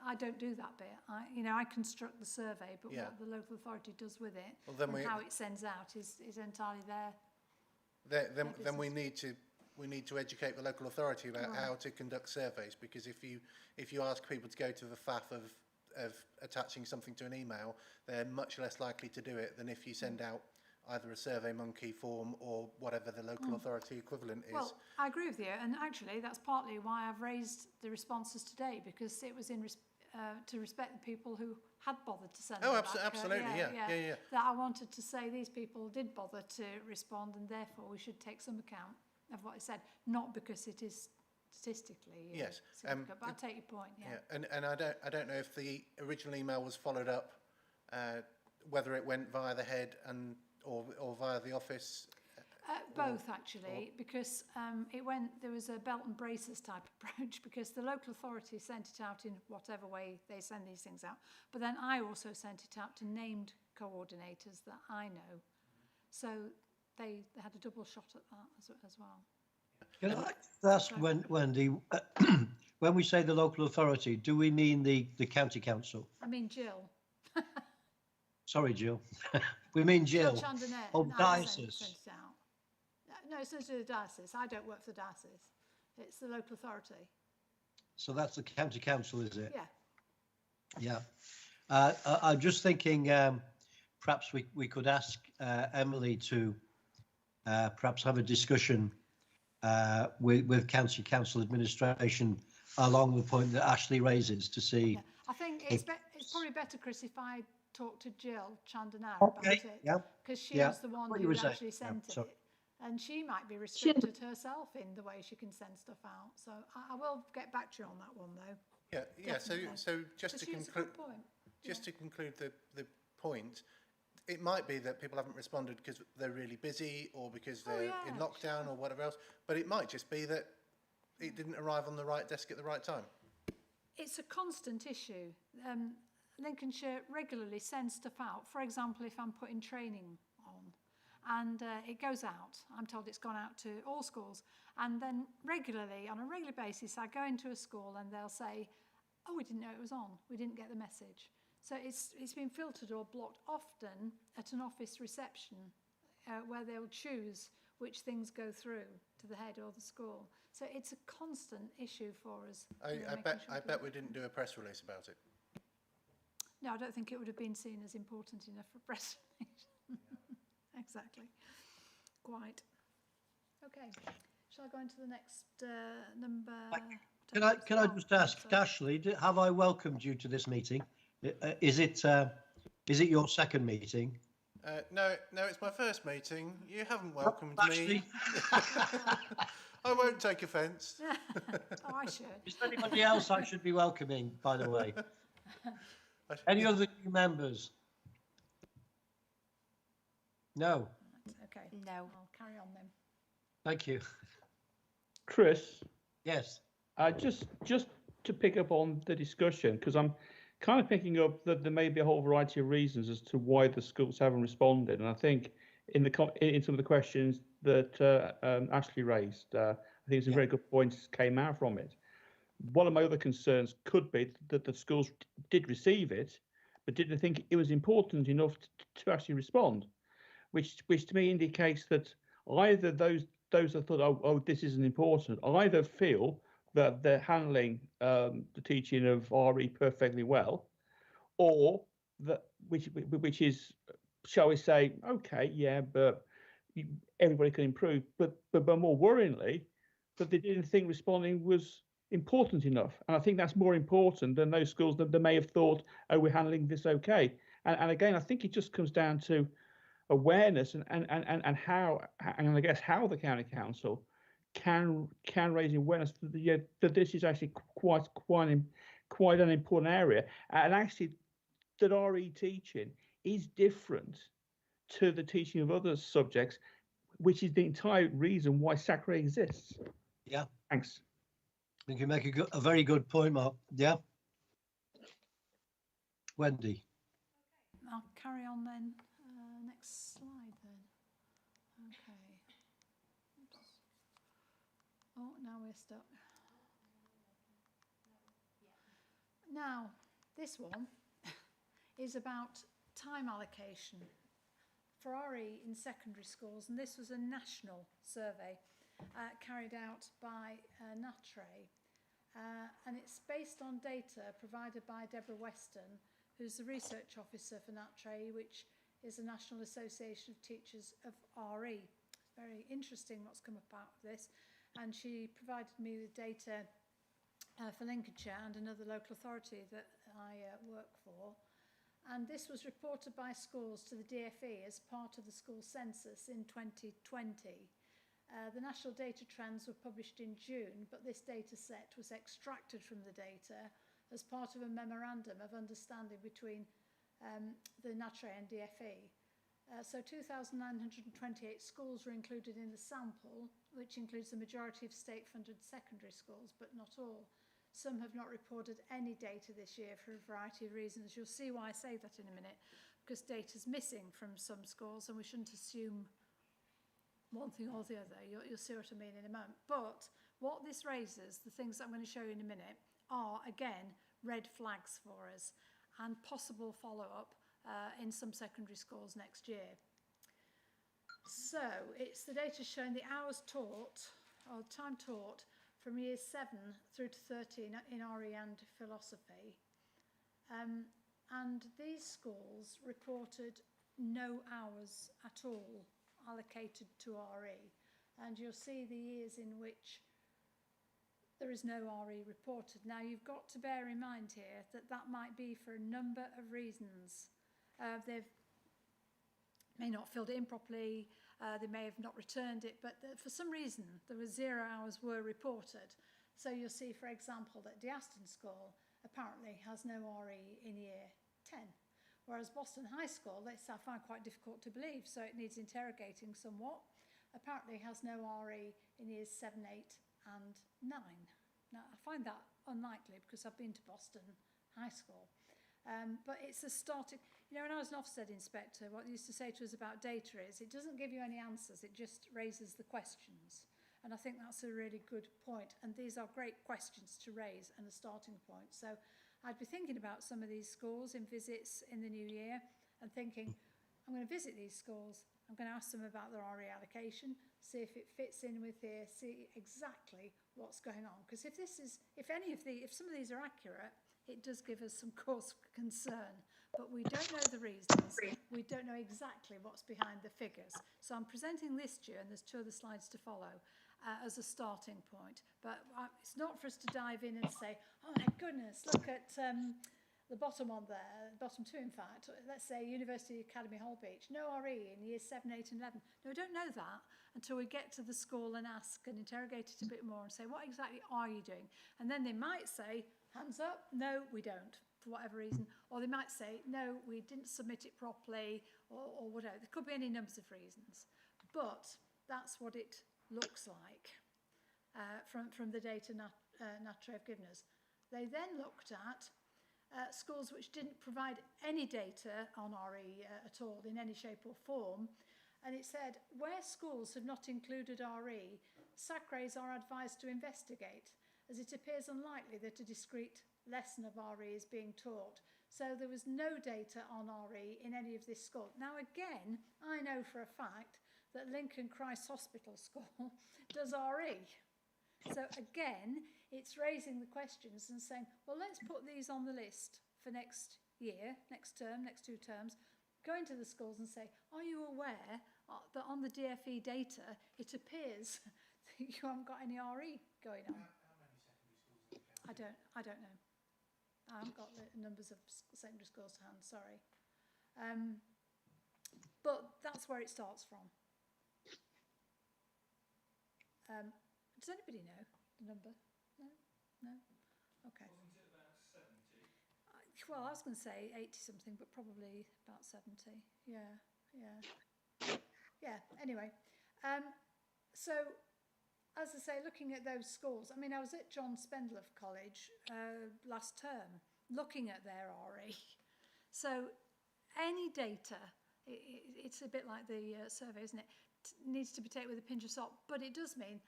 [SPEAKER 1] I don't do that bit. I construct the survey, but what the local authority does with it and how it sends out is entirely their.
[SPEAKER 8] Then we need to educate the local authority about how to conduct surveys, because if you ask people to go to the faff of attaching something to an email, they're much less likely to do it than if you send out either a Survey Monkey form or whatever the local authority equivalent is.
[SPEAKER 1] Well, I agree with you, and actually that's partly why I've raised the responses today, because it was to respect the people who had bothered to send them back.
[SPEAKER 8] Absolutely, yeah.
[SPEAKER 1] That I wanted to say these people did bother to respond, and therefore we should take some account of what I said, not because it is statistically significant, but I take your point.
[SPEAKER 8] And I don't know if the original email was followed up, whether it went via the head or via the office.
[SPEAKER 1] Both actually, because there was a belt and braces type approach, because the local authority sent it out in whatever way they send these things out, but then I also sent it out to named coordinators that I know, so they had a double shot at that as well.
[SPEAKER 2] Can I ask, Wendy, when we say the local authority, do we mean the county council?
[SPEAKER 1] I mean Jill.
[SPEAKER 2] Sorry, Jill. We mean Jill.
[SPEAKER 1] Oh,
[SPEAKER 2] diocese.
[SPEAKER 1] Sent it out. No, it's not to the diocese. I don't work for the diocese. It's the local authority.
[SPEAKER 2] So that's the county council, is it?
[SPEAKER 1] Yeah.
[SPEAKER 2] Yeah. I'm just thinking, perhaps we could ask Emily to perhaps have a discussion with county council administration along the point that Ashley raises to see.
[SPEAKER 1] Yeah. I think
[SPEAKER 2] if-
[SPEAKER 1] it's probably better, Chris, if I talk to Jill Chandonar
[SPEAKER 2] Okay,
[SPEAKER 1] about it,
[SPEAKER 2] yeah,
[SPEAKER 1] because she
[SPEAKER 2] yeah.
[SPEAKER 1] was the one
[SPEAKER 2] What you
[SPEAKER 1] who
[SPEAKER 2] were saying,
[SPEAKER 1] actually
[SPEAKER 2] yeah,
[SPEAKER 1] sent
[SPEAKER 2] sorry.
[SPEAKER 1] it, and she might be restricted herself in the way she can send stuff out. So I will get back to you on that one, though.
[SPEAKER 8] Yeah. So
[SPEAKER 1] Definitely.
[SPEAKER 8] just to
[SPEAKER 1] Because it's a
[SPEAKER 8] conclude,
[SPEAKER 1] good point.
[SPEAKER 8] just to conclude the point, it might be that people haven't responded because they're really busy or because they're in lockdown or whatever else. But it might just be that it didn't arrive on the right desk at the right time.
[SPEAKER 1] It's a constant issue. Lincolnshire regularly sends stuff out. For example, if I'm putting training on and it goes out, I'm told it's gone out to all schools. And then regularly, on a regular basis, I go into a school and they'll say, oh, we didn't know it was on. We didn't get the message. So it's been filtered or blocked often at an office reception where they'll choose which things go through to the head or the school. So it's a constant issue for us.
[SPEAKER 8] I bet we didn't do a press release about it.
[SPEAKER 1] No, I don't think it would have been seen as important enough for press release. Exactly. Quite. Okay. Shall I go into the next number?
[SPEAKER 2] Can I just ask, Ashley, have I welcomed you to this meeting? Is it your second meeting?
[SPEAKER 8] No, it's my first meeting. You haven't welcomed
[SPEAKER 2] Ashley?
[SPEAKER 8] me. I won't take offence.
[SPEAKER 1] Oh, I should.
[SPEAKER 2] Is there anybody else I should be welcoming, by the way? Any other new members? No.
[SPEAKER 1] Okay.
[SPEAKER 4] No.
[SPEAKER 1] I'll carry on then.
[SPEAKER 2] Thank you.
[SPEAKER 9] Chris,
[SPEAKER 2] Yes.
[SPEAKER 9] just to pick up on the discussion, because I'm kind of picking up that there may be a whole variety of reasons as to why the schools haven't responded, and I think in some of the questions that Ashley raised, I think some very good points came out from it. One of my other concerns could be that the schools did receive it, but didn't think it was important enough to actually respond, which to me indicates that either those that thought, oh, this isn't important, either feel that they're handling the teaching of RE perfectly well, or that which is, shall we say, okay, yeah, but everybody can improve, but more worryingly, that they didn't think responding was important enough. And I think that's more important than those schools that they may have thought, oh, we're handling this okay. And again, I think it just comes down to awareness and how, and I guess how the county council can raise awareness that this is actually quite an important area, and actually that RE teaching is different to the teaching of other subjects, which is the entire reason why S.A.C.R.E exists.
[SPEAKER 2] Yeah.
[SPEAKER 9] Thanks.
[SPEAKER 2] I think you make a very good point, Mark. Yeah. Wendy.
[SPEAKER 1] I'll carry on then. Next slide then. Okay. Oops. Oh, now we're stuck. Now, this one is about time allocation for RE in secondary schools, and this was a national survey carried out by S.A.C.R.E, and it's based on data provided by Deborah Weston, who's the research officer for S.A.C.R.E, which is the National Association of Teachers of RE. It's very interesting what's come about with this, and she provided me with data for Lincolnshire and another local authority that I work for. And this was reported by schools to the DfE as part of the school census in 2020. The national data trends were published in June, but this data set was extracted from the data as part of a memorandum of understanding between the S.A.C.R.E and DfE. So 2,928 schools were included in the sample, which includes the majority of state-funded secondary schools, but not all. Some have not reported any data this year for a variety of reasons. You'll see why I say that in a minute, because data's missing from some schools, and we shouldn't assume one thing or the other. You'll see what I mean in a moment. But what this raises, the things that I'm going to show you in a minute, are, again, red flags for us and possible follow-up in some secondary schools next year. So it's the data showing the hours taught, or time taught, from years 7 through to 13 in RE and philosophy. And these schools reported no hours at all allocated to RE. And you'll see the years in which there is no RE reported. Now, you've got to bear in mind here that that might be for a number of reasons. They've may not filled it in properly, they may have not returned it, but for some reason there was 0 hours were reported. So you'll see, for example, that Deaston School apparently has no RE in year 10, whereas Boston High School, this I find quite difficult to believe, so it needs interrogating somewhat, apparently has no RE in years 7, 8 and 9. Now, I find that unlikely because I've been to Boston High School. But it's a starting, you know, when I was an Ofsted inspector, what they used to say to us about data is it doesn't give you any answers, it just raises the questions. And I think that's a really good point. And these are great questions to raise and a starting point. So I'd be thinking about some of these schools in visits in the new year and thinking, I'm going to visit these schools, I'm going to ask them about their RE allocation, see if it fits in with here, see exactly what's going on. Because if some of these are accurate, it does give us some cause for concern, but we don't know the reasons. We don't know exactly what's behind the figures. So I'm presenting this to you, and there's 2 other slides to follow, as a starting point. But it's not for us to dive in and say, oh my goodness, look at the bottom one there, bottom 2 in fact, let's say University Academy Holbeach, no RE in years 7, 8 and 11. No, we don't know that until we get to the school and ask and interrogate it a bit more and say, what exactly are you doing? And then they might say, hands up, no, we don't, for whatever reason. Or they might say, no, we didn't submit it properly, or whatever. There could be any numbers of reasons. But that's what it looks like from the data NATRE have given us. They then looked at schools which didn't provide any data on RE at all in any shape or form. And it said, where schools have not included RE, S.A.C.R.Es are advised to investigate, as it appears unlikely that a discrete lesson of RE is being taught. So there was no data on RE in any of this school. Now again, I know for a fact that Lincoln Christ Hospital School does RE. So again, it's raising the questions and saying, well, let's put these on the list for next year, next term, next 2 terms, go into the schools and say, are you aware that on the DFE data, it appears that you haven't got any RE going on? I don't know. I haven't got the numbers of secondary schools to hand, sorry. But that's where it starts from. Does anybody know the number? No? No? Okay.
[SPEAKER 10] Wasn't it about 70?
[SPEAKER 1] Well, I was going to say 80 something, but probably about 70. Yeah. Anyway, so as I say, looking at those schools, I mean, I was at John Spendlove College last term, looking at their RE. So any data, it's a bit like the survey, isn't it? Needs to be taken with a pinch of salt, but it does mean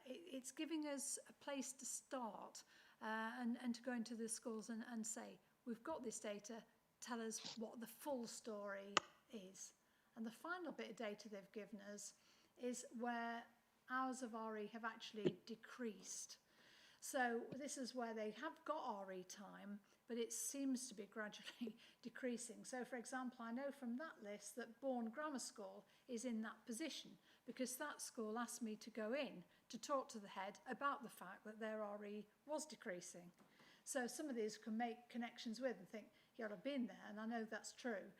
[SPEAKER 1] it's giving us a place to start and to go into the schools and say, we've got this data, tell us what the full story is. And the final bit of data they've given us is where hours of RE have actually decreased. So this is where they have got RE time, but it seems to be gradually decreasing. So for example, I know from that list that Bourne Grammar School is in that position because that school asked me to go in to talk to the head about the fact that their RE was decreasing. So some of these can make connections with and think, yeah, I've been there and I know that's true.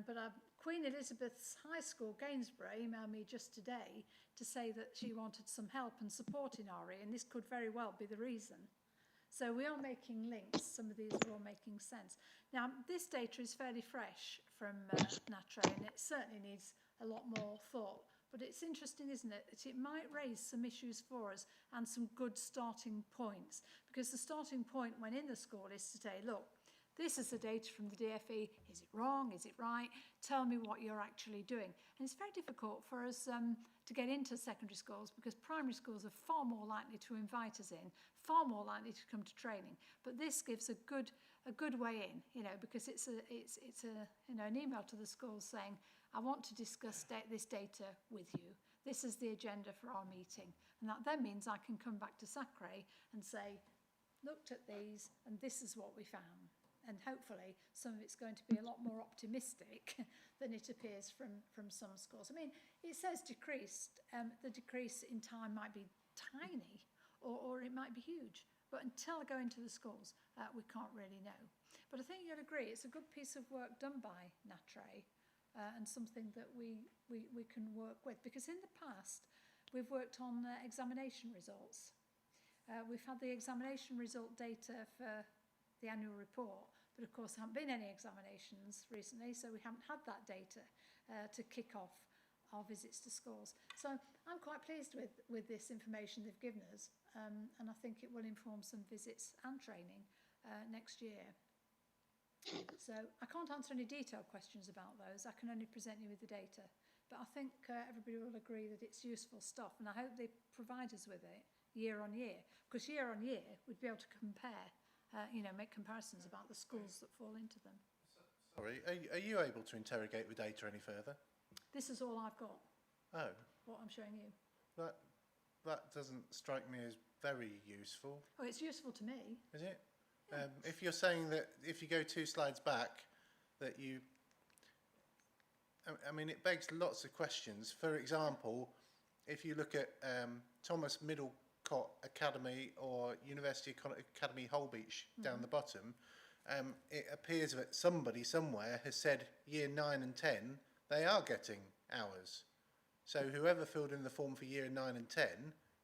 [SPEAKER 1] But Queen Elizabeth's High School, Gainsborough, emailed me just today to say that she wanted some help and support in RE, and this could very well be the reason. So we are making links. Some of these are all making sense. Now, this data is fairly fresh from NATRE, and it certainly needs a lot more thought. But it's interesting, isn't it, that it might raise some issues for us and some good starting points. Because the starting point when in the school is to say, look, this is the data from the DFE. Is it wrong? Is it right? Tell me what you're actually doing. And it's very difficult for us to get into secondary schools because primary schools are far more likely to invite us in, far more likely to come to training. But this gives a good way in, you know, because it's an email to the schools saying, I want to discuss this data with you. This is the agenda for our meeting. And that then means I can come back to S.A.C.R.E and say, looked at these and this is what we found. and hopefully some of it's going to be a lot more optimistic than it appears from some schools. I mean, it says decreased. The decrease in time might be tiny, or it might be huge. But until I go into the schools, we can't really know. But I think you'll agree it's a good piece of work done by S.A.C.R.E and something that we can work with. Because in the past, we've worked on examination results. We've had the examination result data for the annual report, but of course there haven't been any examinations recently, so we haven't had that data to kick off our visits to schools. So I'm quite pleased with this information they've given us, and I think it will inform some visits and training next year. So I can't answer any detailed questions about those. I can only present you with the data. But I think everybody will agree that it's useful stuff, and I hope they provide us with it year on year, because year on year we'd be able to compare, make comparisons about the schools that fall into them.
[SPEAKER 8] Sorry, are you able to interrogate the data any further?
[SPEAKER 1] This is all I've got.
[SPEAKER 8] Oh.
[SPEAKER 1] What I'm showing you.
[SPEAKER 8] That doesn't strike me as very useful.
[SPEAKER 1] Oh, it's useful to me.
[SPEAKER 8] Is it?
[SPEAKER 1] Yeah.
[SPEAKER 8] If you're saying that if you go 2 slides back, that you... I mean, it begs lots of questions. For example, if you look at Thomas Middlecott Academy or University Academy Holbeach down the bottom, it appears that somebody somewhere has said year 9 and 10, they are getting hours. So whoever filled in the form for year 9 and 10,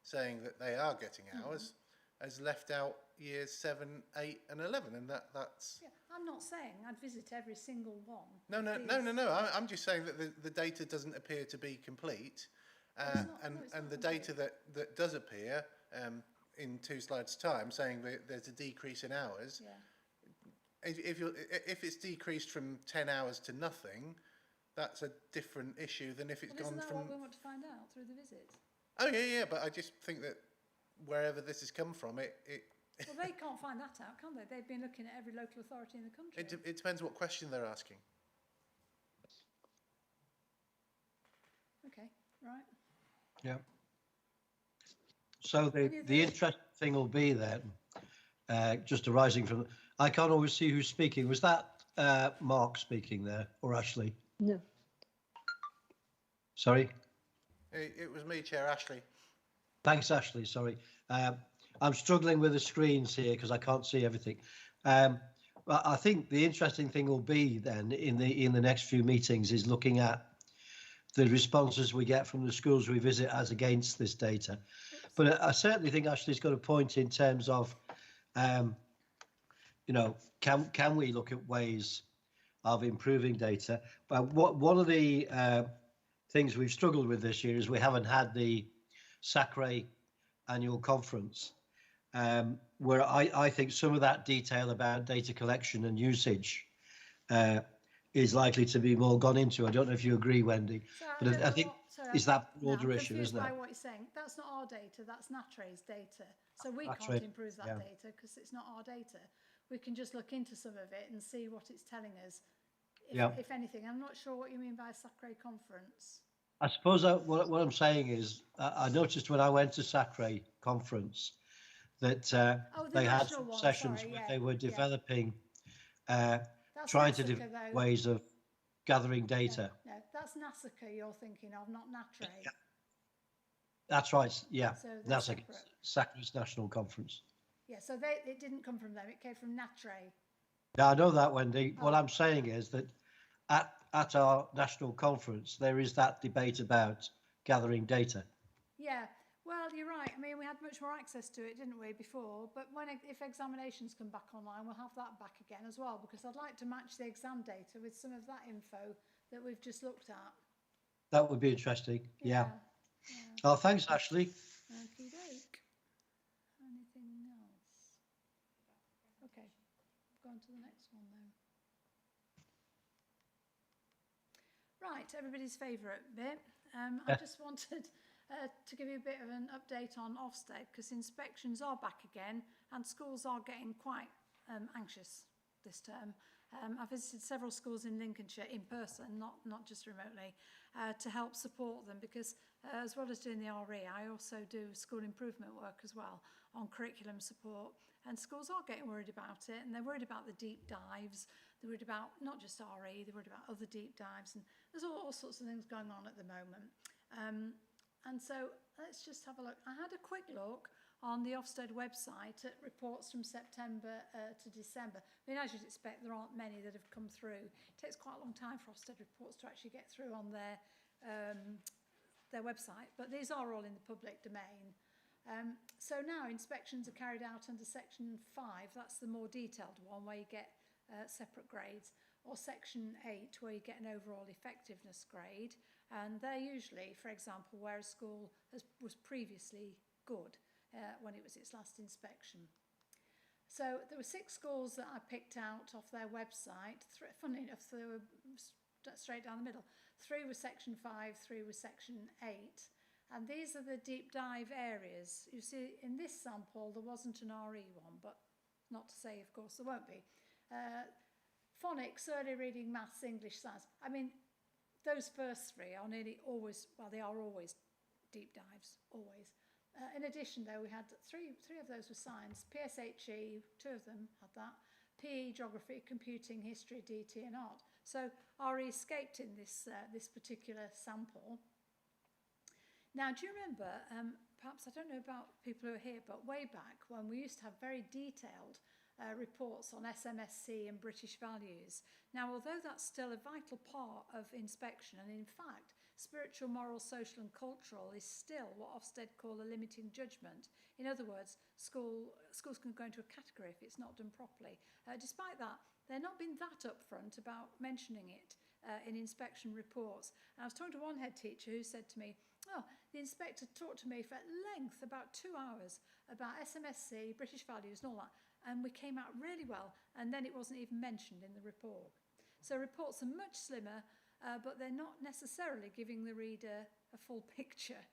[SPEAKER 8] saying that they are getting hours, has left out years 7, 8 and 11, and that's...
[SPEAKER 1] Yeah, I'm not saying I'd visit every single one.
[SPEAKER 8] No. I'm just saying that the data doesn't appear to be complete, and the data that does appear in 2 slides' time, saying that there's a decrease in hours.
[SPEAKER 1] Yeah.
[SPEAKER 8] If it's decreased from 10 hours to nothing, that's a different issue than if it's gone
[SPEAKER 1] isn't that
[SPEAKER 8] from...
[SPEAKER 1] what we want to find out through the visit?
[SPEAKER 8] Oh yeah, but I just think that wherever this has come from, it
[SPEAKER 1] Well, they can't find that out, can they? They've been looking at every local authority in the country.
[SPEAKER 8] it depends what question they're asking.
[SPEAKER 1] Okay, right.
[SPEAKER 2] Yeah. So the interesting thing will be then, just arising from, I can't always see who's speaking. Was that Mark speaking there, or Ashley?
[SPEAKER 7] No.
[SPEAKER 2] Sorry?
[SPEAKER 8] It was me, Chair Ashley.
[SPEAKER 2] Thanks, Ashley. Sorry. I'm struggling with the screens here because I can't see everything. But I think the interesting thing will be then in the next few meetings is looking at the responses we get from the schools we visit as against this data. But I certainly think Ashley's got a point in terms of, can we look at ways of improving data? But one of the things we've struggled with this year is we haven't had the S.A.C.R.E annual conference, where I think some of that detail about data collection and usage is likely to be more gone into. I don't know if you agree, Wendy, but I think is that broader issue, isn't it?
[SPEAKER 1] I'm confused by what you're saying. That's not our data, that's S.A.C.R.E's data. So we can't improve that data because it's not our data. We can just look into some of it and see what it's telling us, if anything. I'm not sure what you mean by a S.A.C.R.E conference.
[SPEAKER 2] I suppose what I'm saying is I noticed when I went to S.A.C.R.E conference that they had some sessions where they were developing, trying to develop ways of gathering data.
[SPEAKER 1] No, that's S.A.C.R.E you're thinking of, not S.A.C.R.E.
[SPEAKER 2] Yeah. That's right, yeah.
[SPEAKER 1] So
[SPEAKER 2] that's S.A.C.R.E's national conference.
[SPEAKER 1] Yeah, so it didn't come from them, it came from S.A.C.R.E.
[SPEAKER 2] Yeah, I know that, Wendy. What I'm saying is that at our national conference, there is that debate about gathering data.
[SPEAKER 1] Yeah, well, you're right. I mean, we had much more access to it, didn't we, before? But if examinations come back online, we'll have that back again as well, because I'd like to match the exam data with some of that info that we've just looked at.
[SPEAKER 2] That would be interesting. Yeah. Oh, thanks, Ashley.
[SPEAKER 1] Okie doke. Anything else? Okay, go on to the next one then. Right, everybody's favourite bit. I just wanted to give you a bit of an update on Ofsted, because inspections are back again and schools are getting quite anxious this term I visited several schools in Lincolnshire in person, not just remotely, to help support them because as well as doing the RE, I also do school improvement work as well on curriculum support. And schools are getting worried about it, and they're worried about the deep dives. They're worried about not just RE, they're worried about other deep dives. And there's all sorts of things going on at the moment. And so let's just have a look. I had a quick look on the Ofsted website at reports from September to December. I mean, as you'd expect, there aren't many that have come through. It takes quite a long time for Ofsted reports to actually get through on their website, but these are all in the public domain. So now inspections are carried out under section 5, that's the more detailed one where you get separate grades, or section 8 where you get an overall effectiveness grade, and they're usually, for example, where a school was previously good when it was its last inspection. So there were 6 schools that I picked out off their website. Funnily enough, they were straight down the middle. 3 were section 5, 3 were section 8. And these are the deep dive areas. You see, in this sample, there wasn't an RE one, but not to say, of course, there won't be. Phonics, early reading, maths, English, science. I mean, those first 3 are nearly always, well, they are always deep dives, always. In addition, though, we had three of those were science. PSHE, 2 of them had that. PE, geography, computing, history, DT, and art. So RE escaped in this particular sample. Now, do you remember, perhaps I don't know about people who are here, but way back when we used to have very detailed reports on SMSC and British values. Now, although that's still a vital part of inspection, and in fact, spiritual, moral, social and cultural is still what Ofsted call a limiting judgment. In other words, schools can go into a category if it's not done properly. Despite that, they're not been that upfront about mentioning it in inspection reports. And I was talking to one head teacher who said to me, oh, the inspector talked to me for at length, about 2 hours, about SMSC, British values and all that. And we came out really well, and then it wasn't even mentioned in the report. So reports are much slimmer, but they're not necessarily giving the reader a full picture.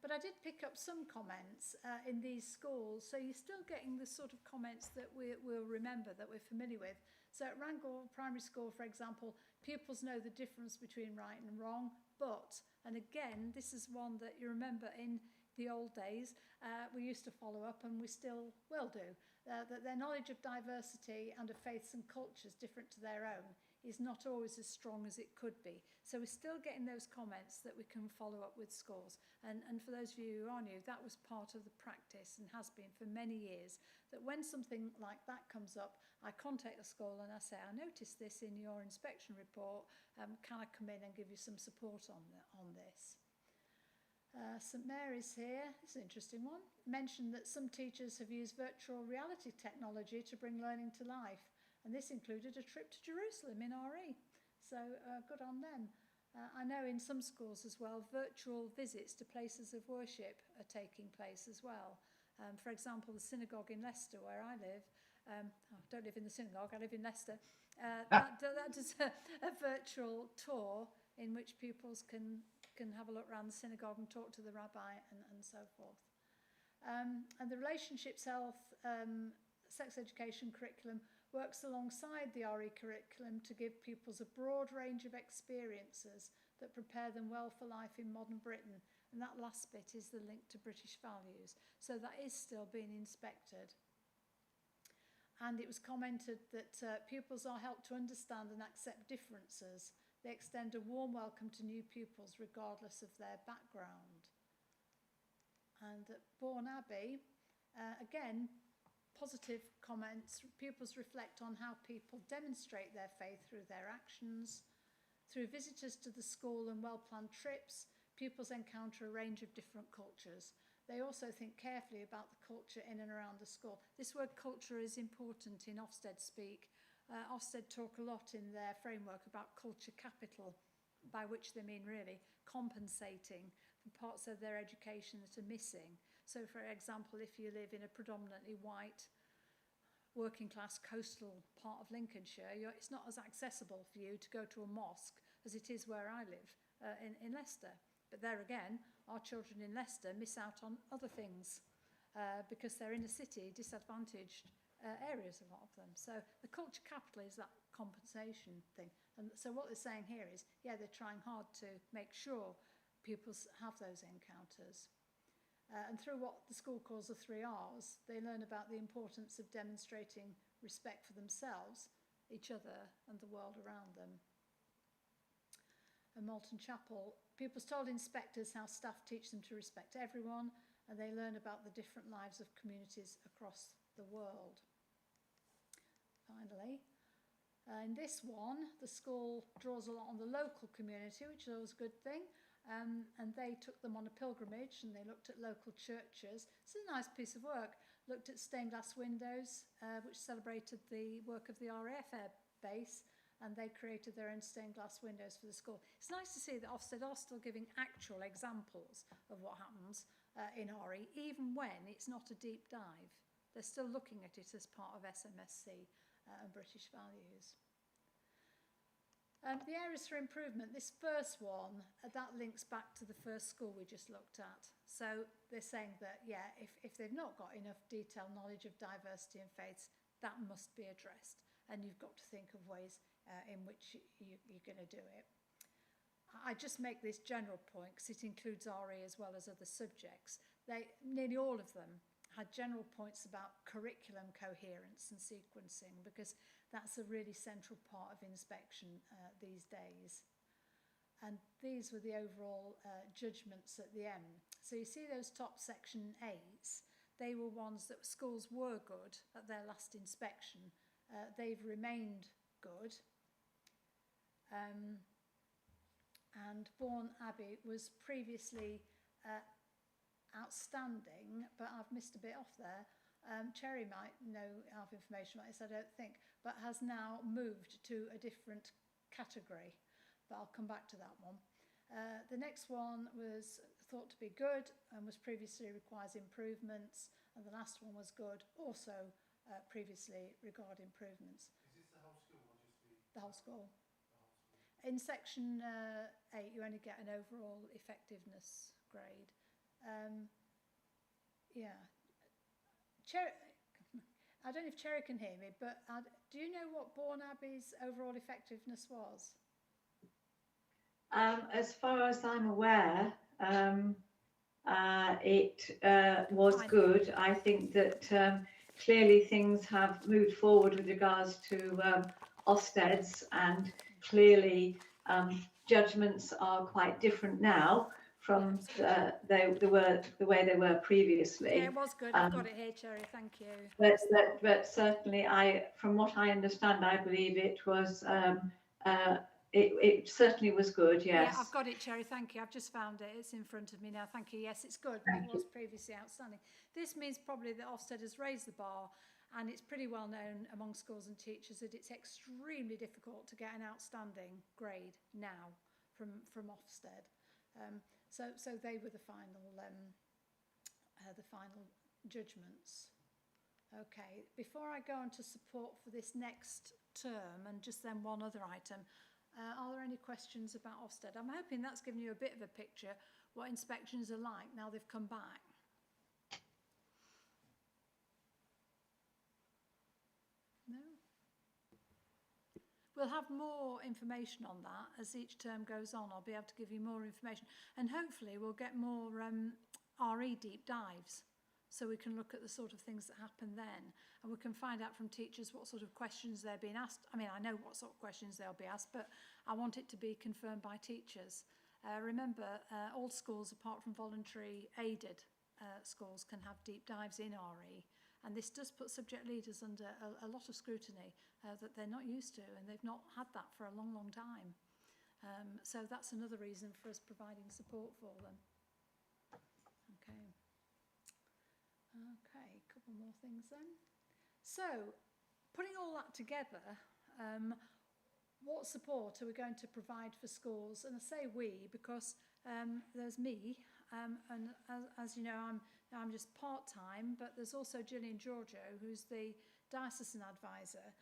[SPEAKER 1] But I did pick up some comments in these schools, so you're still getting the sort of comments that we'll remember, that we're familiar with. So at Wrangle Primary School, for example, pupils know the difference between right and wrong, but, and again, this is one that you remember in the old days, we used to follow up, and we still will do, that their knowledge of diversity and of faiths and cultures different to their own is not always as strong as it could be. So we're still getting those comments that we can follow up with scores. And for those of you who are new, that was part of the practice and has been for many years, that when something like that comes up, I contact the school and I say, I noticed this in your inspection report, can I come in and give you some support on this? St Mary's here, this is an interesting one, mentioned that some teachers have used virtual reality technology to bring learning to life, and this included a trip to Jerusalem in RE, so good on them. I know in some schools as well, virtual visits to places of worship are taking place as well. For example, the synagogue in Leicester, where I live, I don't live in the synagogue, I live in Leicester, that does a virtual tour in which pupils can have a look around the synagogue and talk to the rabbi and so forth. And the relationships health sex education curriculum works alongside the RE curriculum to give pupils a broad range of experiences that prepare them well for life in modern Britain. And that last bit is the link to British values. So that is still being inspected. And it was commented that pupils are helped to understand and accept differences. They extend a warm welcome to new pupils regardless of their background. And at Bourne Abbey, again, positive comments. Pupils reflect on how people demonstrate their faith through their actions. Through visitors to the school and well-planned trips, pupils encounter a range of different cultures. They also think carefully about the culture in and around the school. This word culture is important in Ofsted speak. Ofsted talk a lot in their framework about culture capital, by which they mean really compensating for parts of their education that are missing. So, for example, if you live in a predominantly white, working class coastal part of Lincolnshire, it's not as accessible for you to go to a mosque as it is where I live in Leicester. But there again, our children in Leicester miss out on other things because they're in a city disadvantaged areas, a lot of them. So the culture capital is that compensation thing. And so what they're saying here is, yeah, they're trying hard to make sure pupils have those encounters. And through what the school calls the 3 Rs, they learn about the importance of demonstrating respect for themselves, each other, and the world around them. And Malton Chapel, pupils told inspectors how staff teach them to respect everyone, and they learn about the different lives of communities across the world. Finally, in this one, the school draws a lot on the local community, which is always a good thing. And they took them on a pilgrimage and they looked at local churches. It's a nice piece of work. Looked at stained glass windows, which celebrated the work of the RAF Air Base, and they created their own stained glass windows for the school. It's nice to see that Ofsted are still giving actual examples of what happens in RE, even when it's not a deep dive. They're still looking at it as part of SMSC and British values. The areas for improvement, this first one, that links back to the first school we just looked at. So they're saying that, yeah, if they've not got enough detailed knowledge of diversity and faiths, that must be addressed. And you've got to think of ways in which you're going to do it. I just make this general point because it includes RE as well as other subjects. Nearly all of them had general points about curriculum coherence and sequencing, because that's a really central part of inspection these days. And these were the overall judgments at the end. So you see those top section 8s, they were ones that schools were good at their last inspection. They've remained good. And Bourne Abbey was previously outstanding, but I've missed a bit off there. Cherry might have information about this, I don't think, but has now moved to a different category. But I'll come back to that one. The next one was thought to be good and was previously requires improvements, and the last one was good, also previously required improvements.
[SPEAKER 8] Is this the whole school or just the...
[SPEAKER 1] The whole school.
[SPEAKER 8] The whole school.
[SPEAKER 1] In section 8, you only get an overall effectiveness grade. Yeah. I don't know if Cherry can hear me, but do you know what Bourne Abbey's overall effectiveness was?
[SPEAKER 5] As far as I'm aware, it was good. I think that clearly things have moved forward with regards to Ofsted's, and clearly judgments are quite different now from the way they were previously.
[SPEAKER 1] Yeah, it was good. I've got it here, Cherry. Thank you.
[SPEAKER 5] But certainly, from what I understand, I believe it was. It certainly was good. Yes.
[SPEAKER 1] Yeah, I've got it, Cherry. Thank you. I've just found it. It's in front of me now. Thank you. Yes, it's good. It was previously outstanding. This means probably that Ofsted has raised the bar, and it's pretty well known among schools and teachers that it's extremely difficult to get an outstanding grade now from Ofsted. So they were the final judgments. Okay, before I go on to support for this next term, and just then one other item, are there any questions about Ofsted? I'm hoping that's given you a bit of a picture what inspections are like now they've come back. No? We'll have more information on that as each term goes on. I'll be able to give you more information, and hopefully we'll get more RE deep dives, so we can look at the sort of things that happen then, and we can find out from teachers what sort of questions they're being asked. I mean, I know what sort of questions they'll be asked, but I want it to be confirmed by teachers. Remember, all schools, apart from voluntary aided schools, can have deep dives in RE. And this does put subject leaders under a lot of scrutiny that they're not used to, and they've not had that for a long, long time. So that's another reason for us providing support for them. Okay. Okay, a couple more things then. So, putting all that together, what support are we going to provide for schools? And I say we because there's me, and as you know, I'm just part-time, but there's also Gillian Giorgio, who's the diocesan advisor.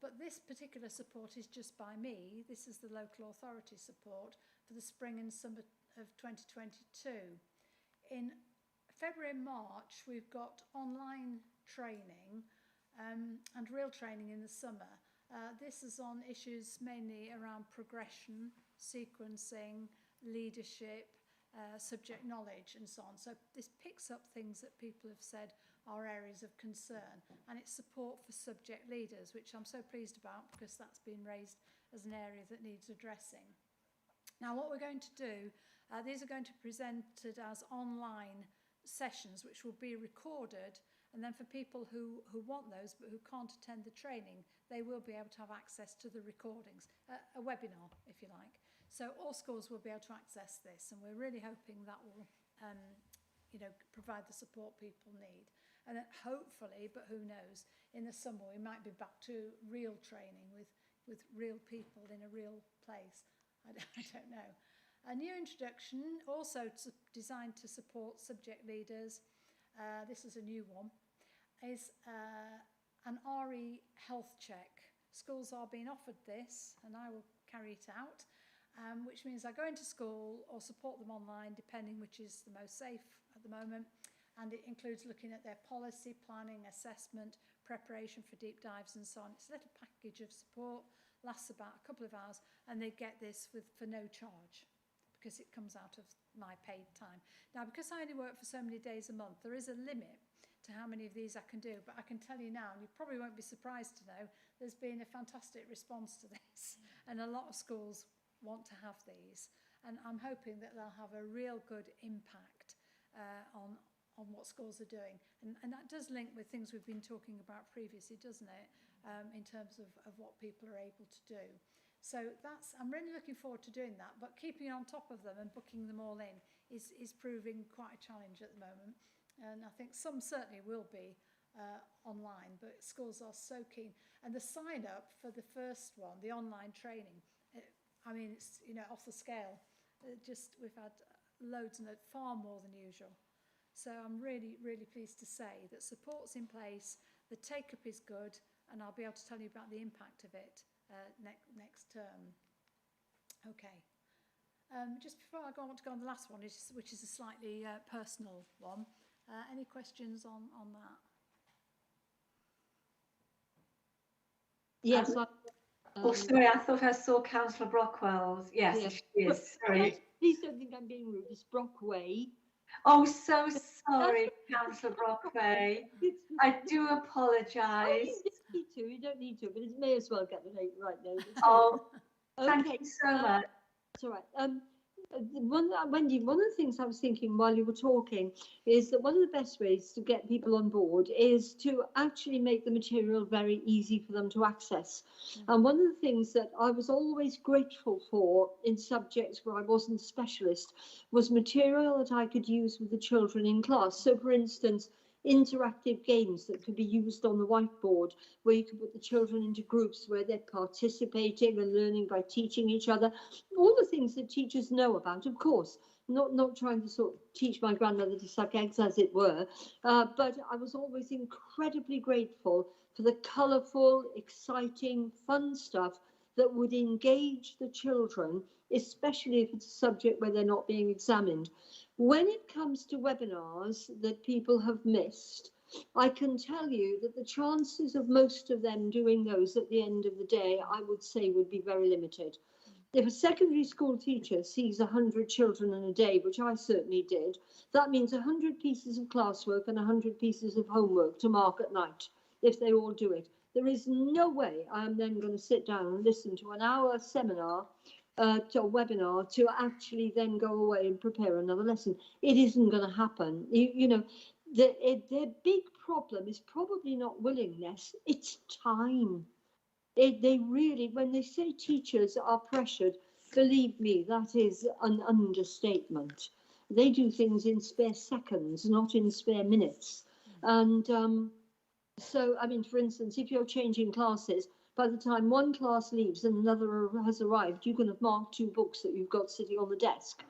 [SPEAKER 1] But this particular support is just by me. This is the local authority support for the spring and summer of 2022. In February and March, we've got online training and real training in the summer. This is on issues mainly around progression, sequencing, leadership, subject knowledge and so on. So this picks up things that people have said are areas of concern, and it's support for subject leaders, which I'm so pleased about because that's been raised as an area that needs addressing. Now what we're going to do, these are going to be presented as online sessions which will be recorded, and then for people who want those but who can't attend the training, they will be able to have access to the recordings, a webinar if you like. So all schools will be able to access this, and we're really hoping that will provide the support people need. And then hopefully, but who knows, in the summer we might be back to real training with real people in a real place. I don't know. A new introduction, also designed to support subject leaders, this is a new one, is an RE health check. Schools are being offered this, and I will carry it out, which means I go into school or support them online, depending which is the most safe at the moment. And it includes looking at their policy, planning, assessment, preparation for deep dives and so on. It's a little package of support, lasts about a couple of hours, and they get this for no charge because it comes out of my paid time. Now, because I only work for so many days a month, there is a limit to how many of these I can do, but I can tell you now, and you probably won't be surprised to know, there's been a fantastic response to this, and a lot of schools want to have these, and I'm hoping that they'll have a real good impact on what schools are doing, and that does link with things we've been talking about previously, doesn't it, in terms of what people are able to do. So I'm really looking forward to doing that, but keeping on top of them and booking them all in is proving quite a challenge at the moment, and I think some certainly will be online, but schools are so keen, and the sign up for the first one, the online training, it's off the scale. We've had loads and far more than usual. So I'm really, really pleased to say that support's in place, the take-up is good, and I'll be able to tell you about the impact of it next term. Okay. Just before I want to go on the last one, which is a slightly personal one. Any questions on that?
[SPEAKER 7] Yes.
[SPEAKER 5] Sorry, I thought I saw Councillor Brockwell's. Yes,
[SPEAKER 7] Yeah.
[SPEAKER 5] she is. Sorry.
[SPEAKER 7] Please don't think I'm being rude. It's Brockway.
[SPEAKER 5] Oh, so sorry, Councillor Brockway. I do apologise.
[SPEAKER 7] You don't need to, but it may as well get the name right now.
[SPEAKER 5] Oh,
[SPEAKER 7] Okay.
[SPEAKER 5] thank you so much.
[SPEAKER 7] It's all right. Wendy, one of the things I was thinking while you were talking is that one of the best ways to get people on board is to actually make the material very easy for them to access. And one of the things that I was always grateful for in subjects where I wasn't a specialist was material that I could use with the children in class. So, for instance, interactive games that could be used on the whiteboard, where you could put the children into groups where they're participating and learning by teaching each other. All the things that teachers know about, of course, not trying to sort of teach my grandmother to suck eggs, as it were, but I was always incredibly grateful for the colourful, exciting, fun stuff that would engage the children, especially if it's a subject where they're not being examined. When it comes to webinars that people have missed, I can tell you that the chances of most of them doing those at the end of the day, I would say, would be very limited. If a secondary school teacher sees 100 children in a day, which I certainly did, that means 100 pieces of classwork and 100 pieces of homework to mark at night, if they all do it. There is no way I'm then going to sit down and listen to an hour seminar, to a webinar, to actually then go away and prepare another lesson. It isn't going to happen. Their big problem is probably not willingness, it's time. They really, when they say teachers are pressured, believe me, that is an understatement. They do things in spare seconds, not in spare minutes. And so, I mean, for instance, if you're changing classes, by the time one class leaves and another has arrived, you can have marked 2 books that you've got sitting on the desk.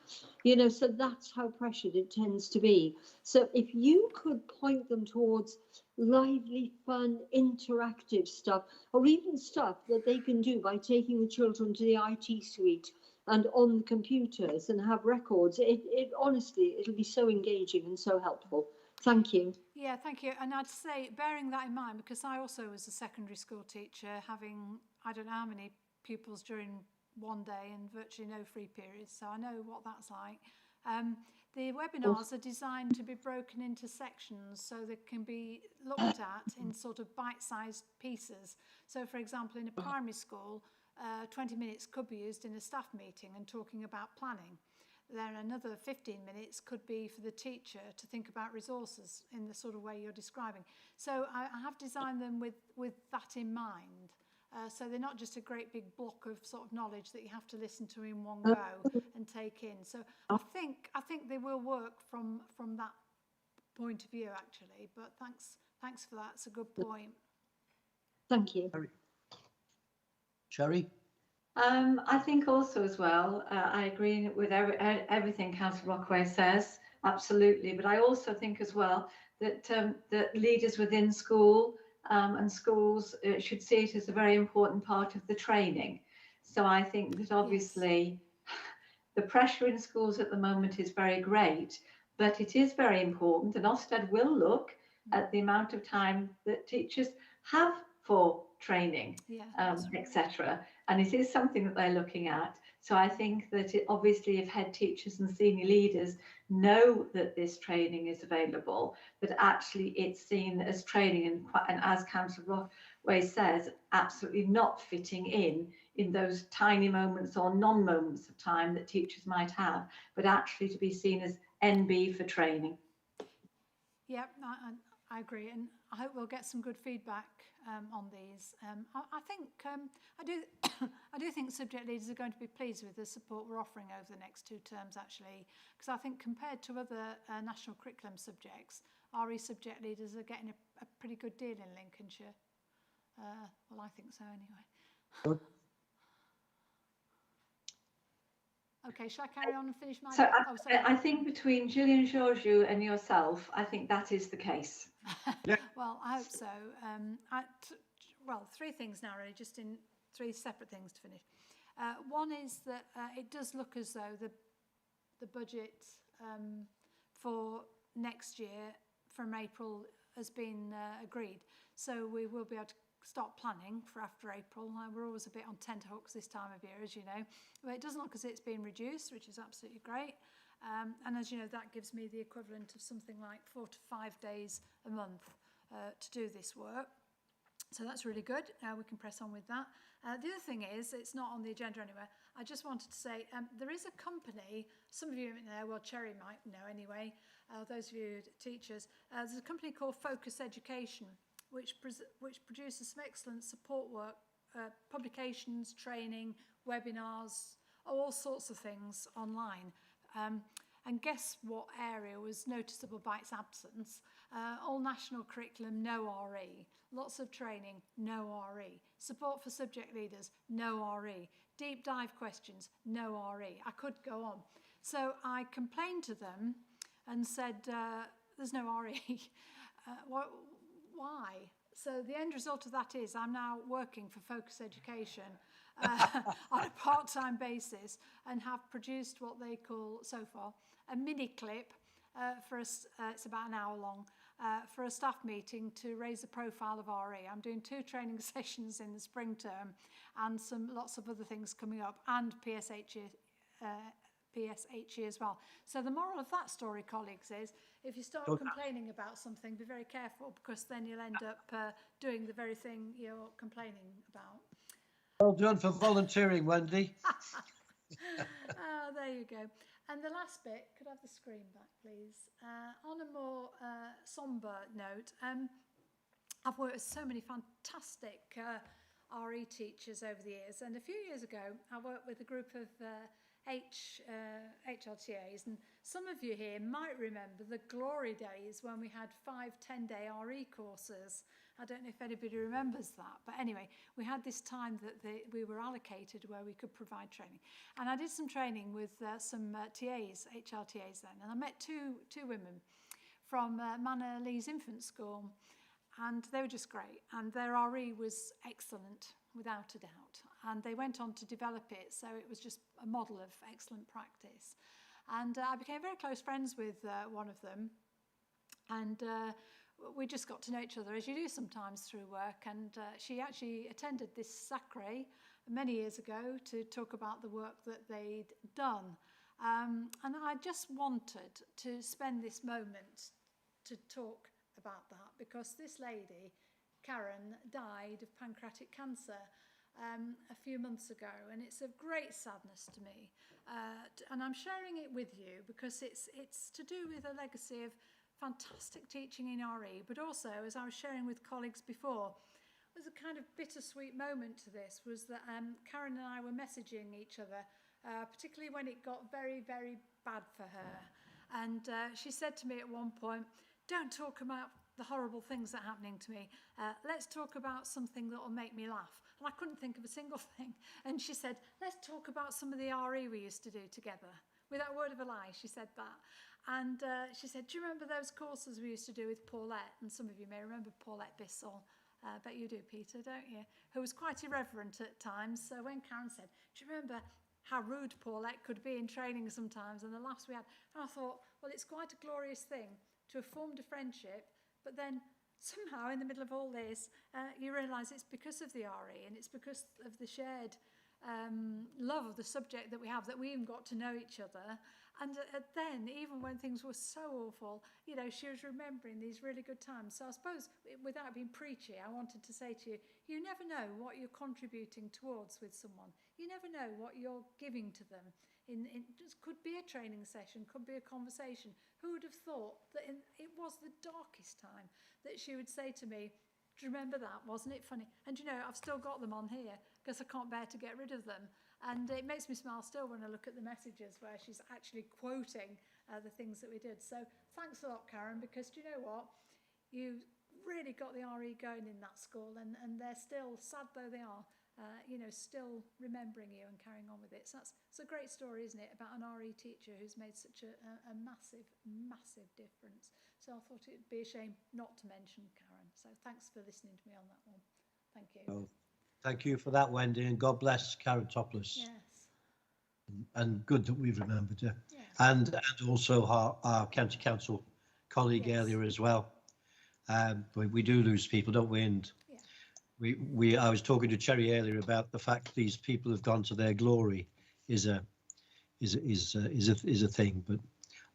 [SPEAKER 7] So that's how pressured it tends to be. So if you could point them towards lively, fun, interactive stuff, or even stuff that they can do by taking the children to the IT suite and on the computers and have records, it honestly, it'll be so engaging and so helpful. Thank you.
[SPEAKER 1] Yeah, thank you. And I'd say, bearing that in mind, because I also was a secondary school teacher, having I don't know how many pupils during one day and virtually no free periods, so I know what that's like. The webinars are designed to be broken into sections so they can be looked at in sort of bite-sized pieces. So, for example, in a primary school, 20 minutes could be used in a staff meeting and talking about planning. Then another 15 minutes could be for the teacher to think about resources in the sort of way you're describing. So I have designed them with that in mind. So they're not just a great big block of sort of knowledge that you have to listen to in one go and take in. So I think they will work from that point of view actually. But thanks for that. It's a good point.
[SPEAKER 7] Thank you.
[SPEAKER 2] Sherry?
[SPEAKER 5] I think also as well, I agree with everything Councillor Rockaway says, absolutely. But I also think as well that that leaders within school and schools should see it as a very important part of the training. So I think that obviously the pressure in schools at the moment is very great, but it is very important, and Ofsted will look at the amount of time that teachers have for training, etc. And it is something that they're looking at. So I think that obviously if head teachers and senior leaders know that this training is available, but actually it's seen as training and as Councillor Rockaway says, absolutely not fitting in those tiny moments or non-moments of time that teachers might have, but actually to be seen as NB for training.
[SPEAKER 1] Yeah, I agree, and I hope we'll get some good feedback on these. I think I do think subject leaders are going to be pleased with the support we're offering over the next 2 terms actually, because I think compared to other national curriculum subjects, RE subject leaders are getting a pretty good deal in Lincolnshire. Well, I think so anyway.
[SPEAKER 2] Good.
[SPEAKER 1] Okay, shall I carry on and finish my...
[SPEAKER 5] So I think between Gillian Georgiou and yourself, I think that is the case.
[SPEAKER 2] Yeah.
[SPEAKER 1] Well, I hope so. Well, 3 things now really, just in 3 separate things to finish. One is that it does look as though the budget for next year from April has been agreed. So we will be able to start planning for after April. We're always a bit on tenterhooks this time of year, as you know. But it doesn't look as it's been reduced, which is absolutely great. And as you know, that gives me the equivalent of something like 4 to 5 days a month to do this work. So that's really good. We can press on with that. The other thing is, it's not on the agenda anywhere. I just wanted to say there is a company, some of you know, well, Cherry might know anyway, those of you teachers, there's a company called Focus Education, which produces some excellent support work, publications, training, webinars, all sorts of things online. And guess what area was noticeable by its absence? All national curriculum, no RE. Lots of training, no RE. Support for subject leaders, no RE. Deep dive questions, no RE. I could go on. So I complained to them and said, there's no RE. Why? So the end result of that is I'm now working for Focus Education on a part-time basis and have produced what they call, so far, a mini clip for us, it's about an hour long, for a staff meeting to raise the profile of RE. I'm doing 2 training sessions in the spring term and lots of other things coming up, and PSHE as well. So the moral of that story, colleagues, is if you start complaining about something, be very careful, because then you'll end up doing the very thing you're complaining about.
[SPEAKER 2] Well done for volunteering, Wendy.
[SPEAKER 1] There you go. And the last bit, could I have the screen back, please? On a more sombre note, I've worked with so many fantastic RE teachers over the years, and a few years ago I worked with a group of HLTAs, and some of you here might remember the glory days when we had 5 10-day RE courses. I don't know if anybody remembers that, but anyway, we had this time that we were allocated where we could provide training. And I did some training with some TAs, HLTAs then, and I met two women from Manor Lee's infant school, and they were just great, and their RE was excellent, without a doubt. And they went on to develop it, so it was just a model of excellent practice. And I became very close friends with one of them. and we just got to know each other as you do sometimes through work. And she actually attended this S.A.C.R.E many years ago to talk about the work that they'd done. And I just wanted to spend this moment to talk about that, because this lady, Karen, died of pancreatic cancer a few months ago, and it's of great sadness to me. And I'm sharing it with you because it's to do with a legacy of fantastic teaching in RE, but also, as I was sharing with colleagues before, was a kind of bittersweet moment to this was that Karen and I were messaging each other, particularly when it got very, very bad for her. And she said to me at one point, "Don't talk about the horrible things that are happening to me. Let's talk about something that will make me laugh." And I couldn't think of a single thing. And she said, "Let's talk about some of the RE we used to do together." Without a word of a lie, she said that. And she said, "Do you remember those courses we used to do with Paulette?" And some of you may remember Paulette Bissell. I bet you do, Peter, don't you? Who was quite irreverent at times. So when Karen said, "Do you remember how rude Paulette could be in training sometimes?" and the laughs we had, and I thought, well, it's quite a glorious thing to have formed a friendship, but then somehow in the middle of all this, you realise it's because of the RE, and it's because of the shared love of the subject that we have, that we even got to know each other. And then, even when things were so awful, you know, she was remembering these really good times. So I suppose, without being preachy, I wanted to say to you, you never know what you're contributing towards with someone. You never know what you're giving to them. It could be a training session, could be a conversation. Who would have thought that it was the darkest time that she would say to me, "Do you remember that? Wasn't it funny?" And you know, I've still got them on here because I can't bear to get rid of them. And it makes me smile still when I look at the messages where she's actually quoting the things that we did. So thanks a lot, Karen, because do you know what? You really got the RE going in that school, and they're still, sad though they are, you know, still remembering you and carrying on with it. So it's a great story, isn't it, about an RE teacher who's made such a massive, massive difference. So I thought it'd be a shame not to mention Karen. So thanks for listening to me on that one. Thank you.
[SPEAKER 2] Oh, thank you for that, Wendy, and God bless Karen Topless.
[SPEAKER 1] Yes.
[SPEAKER 2] And good that we've remembered her.
[SPEAKER 1] Yes.
[SPEAKER 2] And also our county council colleague
[SPEAKER 1] Yes.
[SPEAKER 2] earlier as well. We do lose people, don't we? And I was talking to Cherry earlier about the fact these people have gone to their glory is a thing. But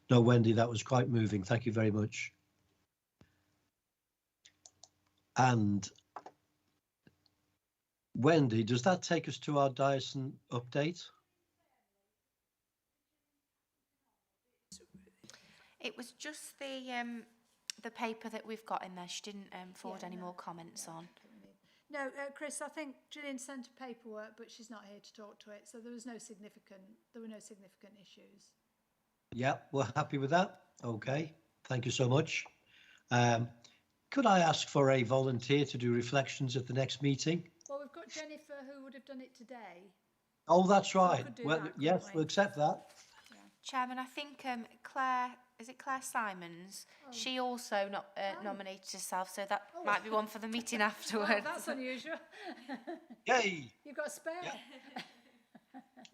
[SPEAKER 2] no, Wendy, that was quite moving. Thank you very much. And Wendy, does that take us to our Dyson update?
[SPEAKER 4] It was just the paper that we've got in there. She didn't forward any more comments on.
[SPEAKER 1] No, Chris, I think Gillian sent her paperwork, but she's not here to talk to it, so there were no significant issues.
[SPEAKER 2] Yeah, we're happy with that. Okay, thank you so much. Could I ask for a volunteer to do reflections at the next meeting?
[SPEAKER 1] Well, we've got Jennifer who would have done it today.
[SPEAKER 2] Oh, that's
[SPEAKER 1] So we
[SPEAKER 2] right.
[SPEAKER 1] could do
[SPEAKER 2] Well,
[SPEAKER 1] that,
[SPEAKER 2] yes,
[SPEAKER 1] couldn't we?
[SPEAKER 2] we'll accept that.
[SPEAKER 1] Yeah.
[SPEAKER 4] Chairman, I think Claire Simons,
[SPEAKER 1] Oh.
[SPEAKER 4] she also nominated herself, so that
[SPEAKER 1] Oh.
[SPEAKER 4] might be one for the meeting afterwards.
[SPEAKER 1] Oh, that's unusual.
[SPEAKER 2] Yay!
[SPEAKER 1] You've got a spare.
[SPEAKER 2] Yeah.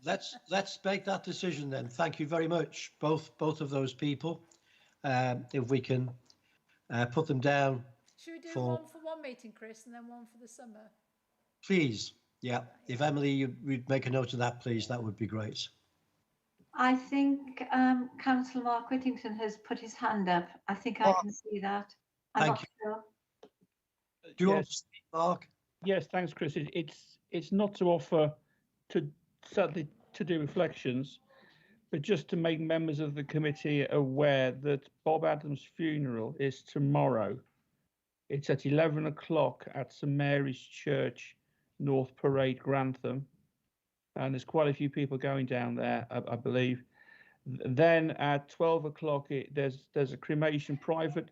[SPEAKER 2] Let's make that decision then. Thank you very much, both of those people. If we can put them down.
[SPEAKER 1] Should we do
[SPEAKER 2] for,
[SPEAKER 1] one for one meeting, Chris, and then one for the summer?
[SPEAKER 2] please? Yeah. If Emily, you'd make a note of that, please. That would be great.
[SPEAKER 5] I think Councillor Mark Whittington has put his hand up. I think I can see that. I'm
[SPEAKER 2] Thank
[SPEAKER 5] not sure.
[SPEAKER 2] Do you
[SPEAKER 9] Yes.
[SPEAKER 2] want to speak, Mark?
[SPEAKER 9] Yes, thanks, Chris. It's not to offer to sadly to do reflections, but just to make members of the committee aware that Bob Adams' funeral is tomorrow. It's at 11 o'clock at St Mary's Church, North Parade, Grantham, and there's quite a few people going down there, I believe. Then at 12 o'clock, there's a cremation, private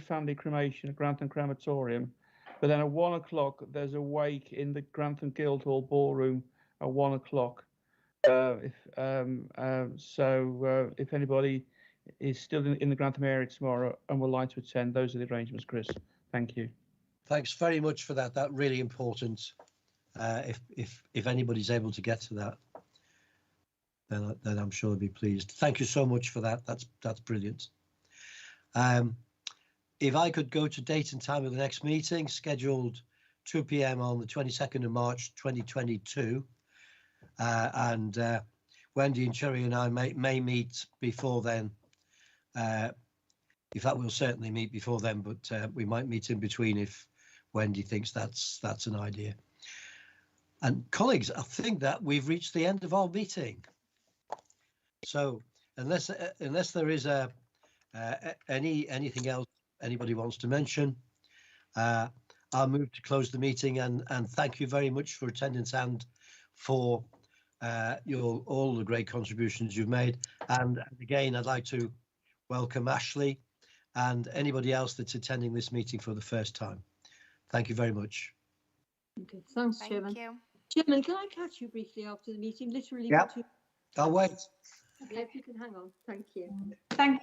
[SPEAKER 9] family cremation at Grantham Crematorium. But then at 1 o'clock, there's a wake in the Grantham Guildhall Ballroom at 1 o'clock. So if anybody is still in the Grantham area tomorrow and would like to attend, those are the arrangements, Chris. Thank you.
[SPEAKER 2] Thanks very much for that. That's really important. If anybody's able to get to that, then I'm sure they'll be pleased. Thank you so much for that. That's brilliant. if I could go to date and time of the next meeting, scheduled 2 p.m. on the 22nd of March 2022, and Wendy and Cherry and I may meet before then. In fact, we'll certainly meet before then, but we might meet in between if Wendy thinks that's an idea. And colleagues, I think that we've reached the end of our meeting. So unless there is anything else anybody wants to mention, I'll move to close the meeting and thank you very much for attendance and for all the great contributions you've made. And again, I'd like to welcome Ashley and anybody else that's attending this meeting for the first time. Thank you very much.
[SPEAKER 7] Okay, thanks,
[SPEAKER 4] Thank
[SPEAKER 7] Chairman.
[SPEAKER 4] you.
[SPEAKER 7] Chairman, can I catch you briefly after the meeting? Literally.
[SPEAKER 2] Yeah. I'll wait.
[SPEAKER 7] Yeah, if you can hang on. Thank you.
[SPEAKER 5] Thank you.